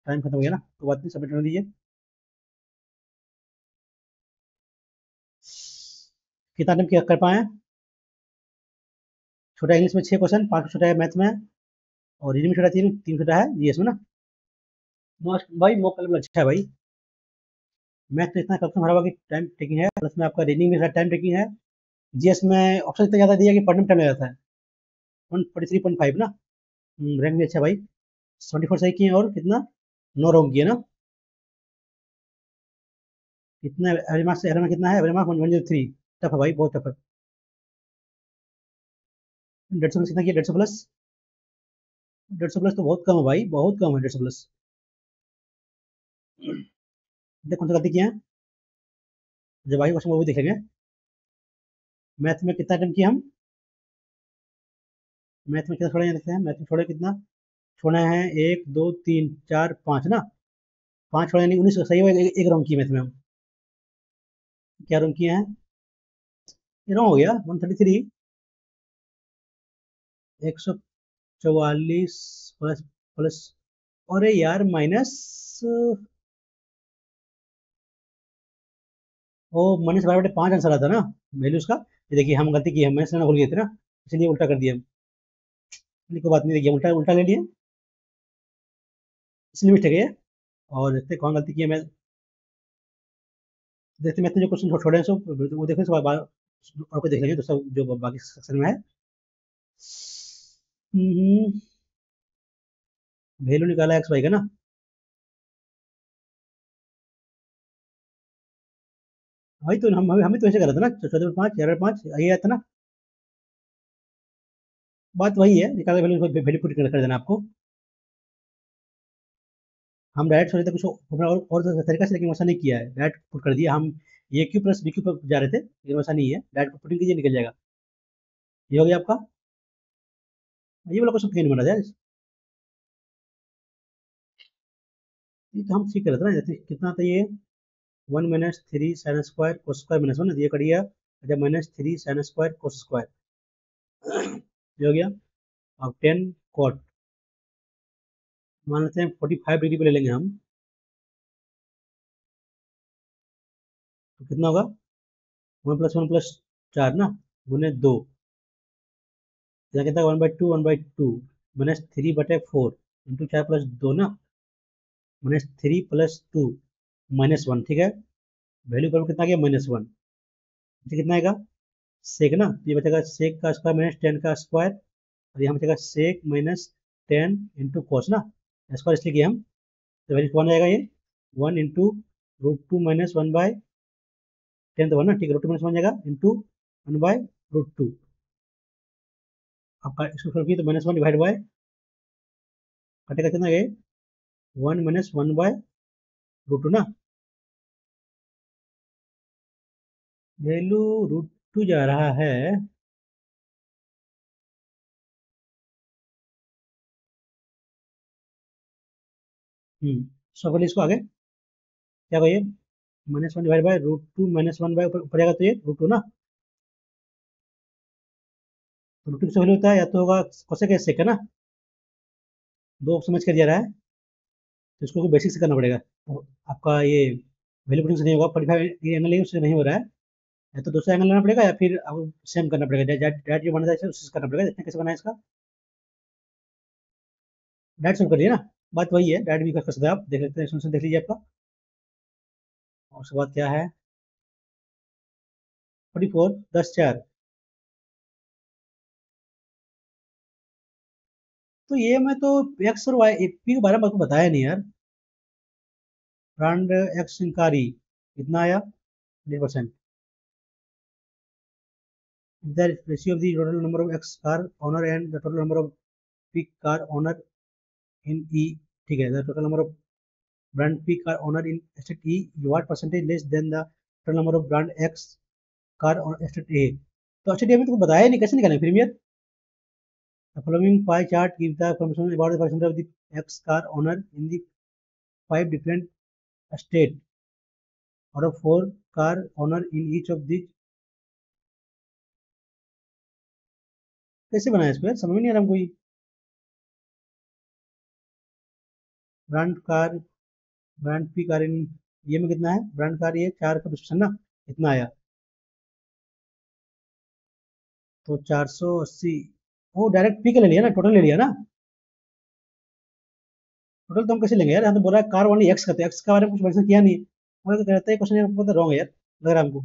टाइम खत्म हो गया ना, तो बात नहीं, सबमिट करने दीजिए। कितना टाइम क्या कर पाए। छोटा इंग्लिश में 6 क्वेश्चन, 5 छोटा है मैथ में, और रीडिंग में छोटा 3 3 छोटा है जीएस में ना। मोस्ट भाई मॉक लेवल अच्छा है भाई। मैथ तो इतना कम हरा हुआ कि टाइम टेकिंग है, प्लस में आपका रीडिंग में टाइम टेकिंग है। जीएस में ऑप्शन इतना ज़्यादा दिया कि पढ़ने में टाइम लग जाता है। 143.5 ना। रैंक भी अच्छा भाई। 74 सही किए और कितना 9 रॉन्ग किए ना। कितना एवरेज मार्क्स, एवरेज मार्क्स कितना है, एवरेज मार्क्स 103। टफ है भाई, बहुत टफ है। 150 कितना किया, 150 प्लस। 150 प्लस तो बहुत कम है भाई, बहुत कम है 150 प्लस। देखो कौन सा गलती किया है, जब आई क्वेश्चन वो भी देखेंगे। मैथ में कितना अटेम्प्ट किया हम, मैथ में कितना छोड़े हैं देखते हैं। मैथ में छोड़े कितना छोड़े हैं, 1 2 3 4 5 ना। 5 छोड़े यानी 19 सही हुआ, एक रॉन्ग की मैथ में हम। क्या रॉन्ग किए हैं, ये रॉन्ग हो गया 133। 144 प्लस प्लस, अरे यार माइनस, वो -12/5 आंसर आता ना वैल्यू उसका। ये देखिए हम गलती की है, मैंने ना भूल गए थे ना, इसलिए उल्टा कर दिया हम। चलिए, कोई बात नहीं, देखिए उल्टा उल्टा ले लिए, इसलिए मिस्टेक है ये। और देखते हैं कौन गलती की है। मैं देखते मैथ में जो क्वेश्चन छोड़े हैं सब वो देखें सब और कोई देख लेंगे तो सब जो बाकी सेक्शन में है। वैल्यू निकाला एक्स वाई का ना। वही तो हम हमें हमें तो ऐसे करा था ना, 14/5 11/5 यही आता ना। बात वही है, निकाला वैल्यू वैल्यू पुट कर देना आपको। हम डायरेक्ट सोचे थे कुछ और तरीका से, लेकिन वैसा नहीं किया है, डायरेक्ट पुट कर दिया हम। ए क्यू प्लस बी क्यू पर जा रहे थे, लेकिन वैसा नहीं है, डायरेक्ट पुटिंग कीजिए निकल जाएगा। ये हो गया आपका। ये वाला क्वेश्चन क्यों नहीं बना जाए। ये तो हम ठीक कर रहे थे ना, जैसे कितना था ये, 1 - 3 sin² cos स्क्वायर -1 ये करिए। अच्छा, -3 sin² cos स्क्वायर ये हो गया। अब 10 cot, मान लेते हैं 45 डिग्री पे ले लेंगे हम, तो कितना होगा 1 + 1 + 4 ना, गुने 2। यहाँ कितना 1/2 -3/4 इंटू 4 + 2 ना, -3 + 2 -1, ठीक है। वैल्यू पर कितना गया -1, तो कितना आएगा सेक ना, तो ये बचेगा सेक का स्क्वायर -10 का स्क्वायर, और यहाँ बचेगा सेक -10 इंटू कॉस ना, स्क्वायर इसलिए किया हम, तो वैल्यू कौन आएगा ये 1 × √2 - 1/10 तो 1 ना, ठीक है। √2 - 1 जाएगा इंटू 1/√2। आपका इसको सॉल्व किया तो -1/, कटेगा कितना ये 1 - 1/√2 ना। वैल्यू √2 जा रहा है। सॉल्व कर लिया इसको आगे, क्या कहिए -1/√2 -1 ऊपर जाएगा तो ये √2 ना। तो √2 किससे वैल्यू होता है, या तो होगा कोसेक या सेक है ना, दो समझ के दिया रहा है। तो इसको बेसिक से करना पड़ेगा। तो आपका ये वैल्यू पुटिंग से नहीं होगा, 45 ये एंगल है उससे नहीं हो रहा है, या तो दूसरा एंगल लेना पड़ेगा या फिर आपको सेम करना पड़ेगा, डायरेक्ट जो बना था उससे करना पड़ेगा। देखते हैं कैसे बना है इसका। डायरेक्ट सॉल्व करिए ना, बात वही है, डायरेक्ट भी कर सकते हैं आप। देख लेते हैं, सोल्यूशन देख लीजिए आपका। और उसके बाद क्या है, 44 10 4। तो ये मैं तो एक्स और वाई पी के बारे में आपको बताया नहीं यार। ब्रांड एक्स इंकारी कितना आया, 20%। The ratio of the total number of X car owner and the total number of P car owner in E, ठीक है, the total number of brand P car owner in estate E, what percentage less than the total number of brand X car on estate A। तो estate A में तुमको बताया नहीं, कैसे निकालें फिर यार। The following pie chart gives the information about the percentage of the X car owner in the 5 different state out of 4 car owner in each of these। कैसे बनाया इसको यार, समझ में नहीं आ रहा हमको। Brand car, brand P car in ये में कितना है, ब्रांड कार ये 4 का 20% ना, इतना आया। तो 480, वो डायरेक्ट पी का ले लिया ना, टोटल ले लिया ना। टोटल तो हम कैसे लेंगे यार, हम तो बोला कार ओनली एक्स करते हैं, एक्स का बारे में कुछ मेंशन किया नहीं है। मुझे तो कहता है क्वेश्चन आपको तो रॉन्ग है यार, लग रहा है हमको।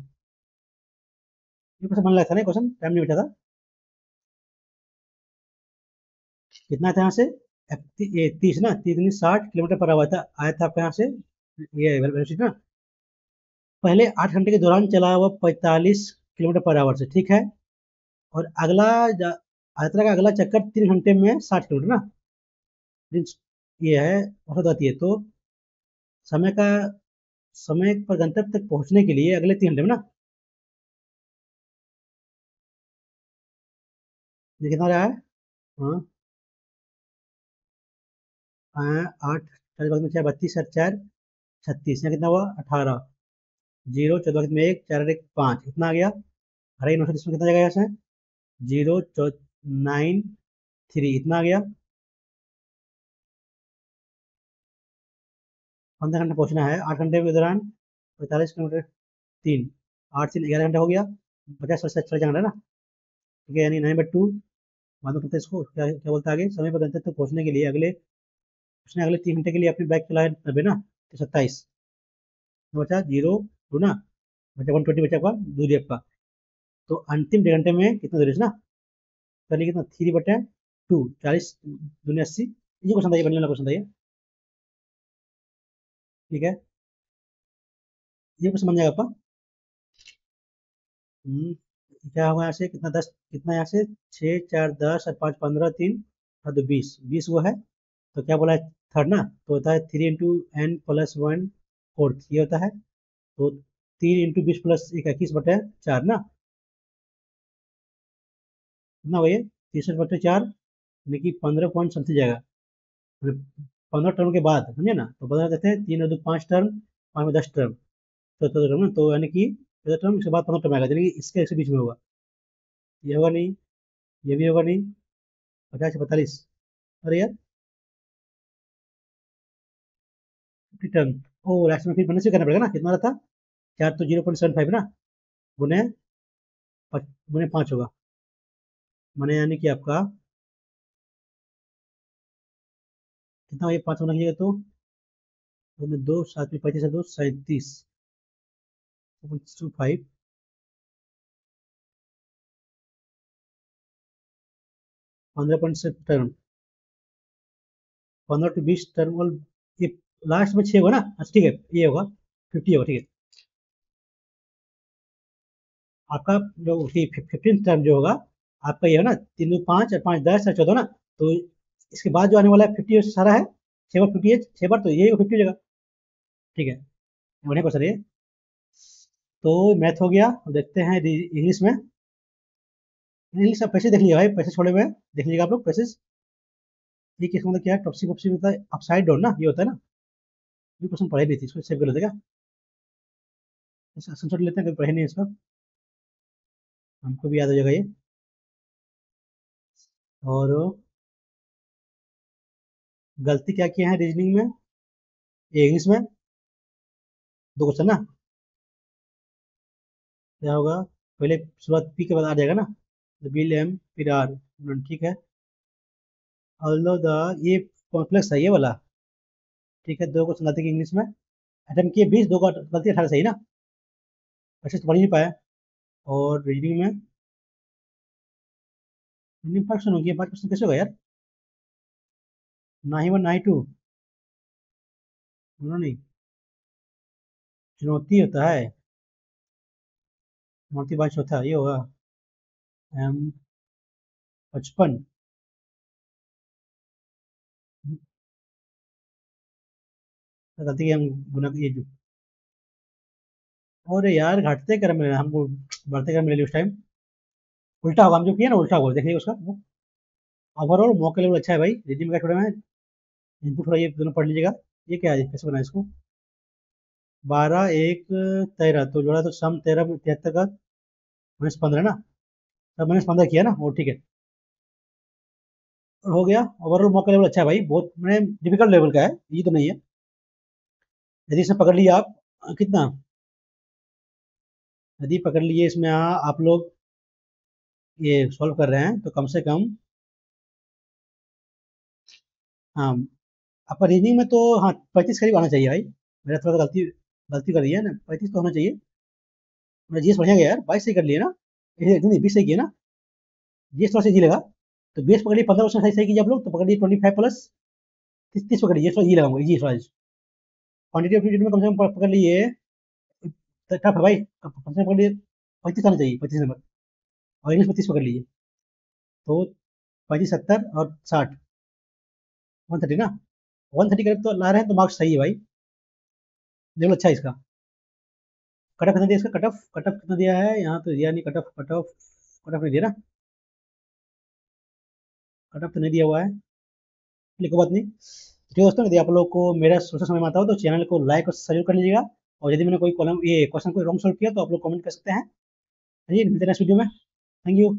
ये क्वेश्चन बन रहा था ना, क्वेश्चन टाइम नहीं बैठा था। कितना था यहाँ से, 30 ना, 30 60 किलोमीटर पर आवर था, आया था आपका यहाँ से ये वेलोसिटी ना। पहले 8 घंटे के दौरान चला हुआ 45 किलोमीटर पर आवर से, ठीक है। और अगला यात्रा का अगला चक्कर 3 घंटे में 60 किलोमीटर ना। ये है औसत आती है, तो समय का, समय पर गंतव्य तक पहुंचने के लिए अगले 3 घंटे में ना, ये कितना रहा है। हाँ, 8 4 में 32 4 36, यहाँ कितना हुआ 18, 0 14 में 1 4 1 5, इतना आ गया। अरे 9 इसमें कितना जाएगा यहाँ से, 0 9 3, इतना आ गया। 15 घंटे पहुंचना है, 8 घंटे के दौरान 45 किलोमीटर, 3 8 3 11 घंटे हो गया। 50 चला ना, ठीक है, यानी 9/2। बाद में करते हैं इसको, क्या क्या बोलता है आगे, समय पर गंतव्य तक पहुंचने के लिए अगले, उसने अगले 3 घंटे के लिए अपनी बाइक चलाया 90 ना, तो 27 बचा, 0 2 ना, बचा 120, बचा आपका दूरी आपका। तो अंतिम 1.5 घंटे में कितना दूरी है ना, पहले कितना 3/2, 40 दूनी 80। ये क्वेश्चन था, ये बनने वाला क्वेश्चन था ये, ठीक है। ये क्वेश्चन बन जाएगा आपका। क्या होगा यहाँ से, कितना 10, कितना यहाँ से 6 4 10 और 5 15 3 और 2 20, 20 वो है। तो क्या बोला है, थर्ड ना, तो होता है 3 × n+1 4 ये होता है। तो 3 × 20 + 1 21/4 ना, कितना हुआ ये 63/4, यानी कि 15 पॉइंट समथिंग जाएगा। 15 टर्म के बाद समझे ना, तो बदल देते हैं, 3 और 2 5 टर्म, 5 में 10 टर्म, तो 14 टर्म ना, तो यानी कि 14 टर्म इसके बाद 15 टर्म आएगा, यानी कि इसके बीच में होगा। ये होगा नहीं, ये भी होगा नहीं, 50 से 45, अरे यार 50 टर्म। ओ लास्ट में फिर बनने से करना पड़ेगा ना, कितना रहा था, 4 तो 0.75 ना, गुने गुने 5 होगा, माने यानी कि आपका कितना, ये 5 होना चाहिए, तो 2 7 में 35 2 37, 5 15 टर्म, 15 to 20 टर्म, और ये लास्ट में 6 होगा ना, अच्छा ठीक है, ये होगा 50 होगा, ठीक है। आपका जो 15 टर्म जो होगा, आपका ये है ना, 3 2 5 और 5 10 और 14 ना, तो इसके बाद जो आने वाला है 50 सारा है, 6 बार 50 है, 6 बार, तो ये 50 हो जाएगा, ठीक है। बढ़िया क्वेश्चन है ये। तो मैथ हो गया, अब देखते हैं इंग्लिश में। इंग्लिश आप पैसे देख लीजिए भाई, पैसे छोड़े हुए हैं, देख लीजिएगा आप लोग पैसे। ये किसका मतलब क्या है, टॉपसी वॉपसी होता है, अपसाइड डाउन ना, ये होता है ना। ये क्वेश्चन पढ़े नहीं थी, इसको सेव कर लेते क्या, स्क्रीनशॉट लेते हैं, कभी पढ़े नहीं है इसका, हमको भी याद हो जाएगा ये। और गलती क्या किया है रीजनिंग में, ये इंग्लिश में 2 क्वेश्चन ना, क्या होगा? पहले शुरुआत पी के बाद आ जाएगा ना, तो बिल एम फिर आर, ठीक है। ऑल्दो द, ये कॉम्प्लेक्स है ये वाला, ठीक है। 2 क्वेश्चन गलती की इंग्लिश में, अटेम्प्ट किए 20, 2 का गलती 18 सही ना, अच्छे से पढ़ ही नहीं पाया। और रीडिंग में रीडिंग 5 क्वेश्चन हो गया, 5 क्वेश्चन कैसे होगा यार? ना ही 1 ना ही 2, दोनों नहीं। चुनौती होता है, चुनौती 22 होता है, ये होगा एम 55। गलती की हम गुना ये जो, और यार घटते क्रम में हमको बढ़ते क्रम में ले लिया उस टाइम, उल्टा होगा, हम जो किया ना उल्टा होगा, देखिए उसका ओवरऑल मॉक लेवल अच्छा है भाई। रिज्यूम का थोड़ा मैं इनपुट थोड़ा ये दोनों पढ़ लीजिएगा। ये क्या है, कैसे बनाए इसको? 12 1 13, तो जोड़ा तो सम 13 में 73 का -15 ना, तब -15 किया ना, वो ठीक है। और हो गया। ओवरऑल मॉक लेवल अच्छा है भाई, बहुत मैंने डिफिकल्ट लेवल का है, ये तो नहीं है। यदि इसमें पकड़ लिया आप, कितना, यदि पकड़ लिए इसमें आप लोग ये सॉल्व कर रहे हैं, तो कम से कम, हाँ, आपका रीजनिंग में तो हाँ 35 करीब आना चाहिए भाई। मेरा थोड़ा सा गलती गलती कर दिया ना, 35 तो होना चाहिए। मेरा जीएस बढ़िया गया यार, 22 सही कर लिए ना, नहीं 20 सही किया ना, जीएस थोड़ा सा इजी लगा। तो बीएस पकड़िए, 15% सही सही कीजिए आप लोग, तो पकड़िए 25 प्लस 30 पकड़िए, थोड़ा इजी लगाऊंगा, इजी थोड़ा। क्वान्टिटी ऑफ यूनिट में कम से कम पकड़ लिए, टफ है भाई, कम से कम पकड़ लिए 35 आना चाहिए, 35 नंबर। और इंग्लिश 35 पकड़ लीजिए, तो 35 70 और 60, 130 ना, 130 करीब तो ला रहे हैं, तो मार्क्स सही है भाई, लेवल अच्छा है इसका। कट ऑफ कितना दिया इसका, कट ऑफ कितना दिया है यहाँ, तो दिया नहीं कट ऑफ, कट ऑफ नहीं दिया ना, कट ऑफ तो नहीं दिया हुआ है, लेकिन बात नहीं। ठीक है दोस्तों, यदि आप लोग को मेरा सोचा समझ में आता हो तो चैनल को लाइक और सब्सक्राइब कर लीजिएगा। और यदि मैंने कोई कॉलम ये क्वेश्चन कोई रॉन्ग सॉल्व किया तो आप लोग कमेंट कर सकते हैं। चलिए मिलते हैं नेक्स्ट वीडियो में, थैंक यू।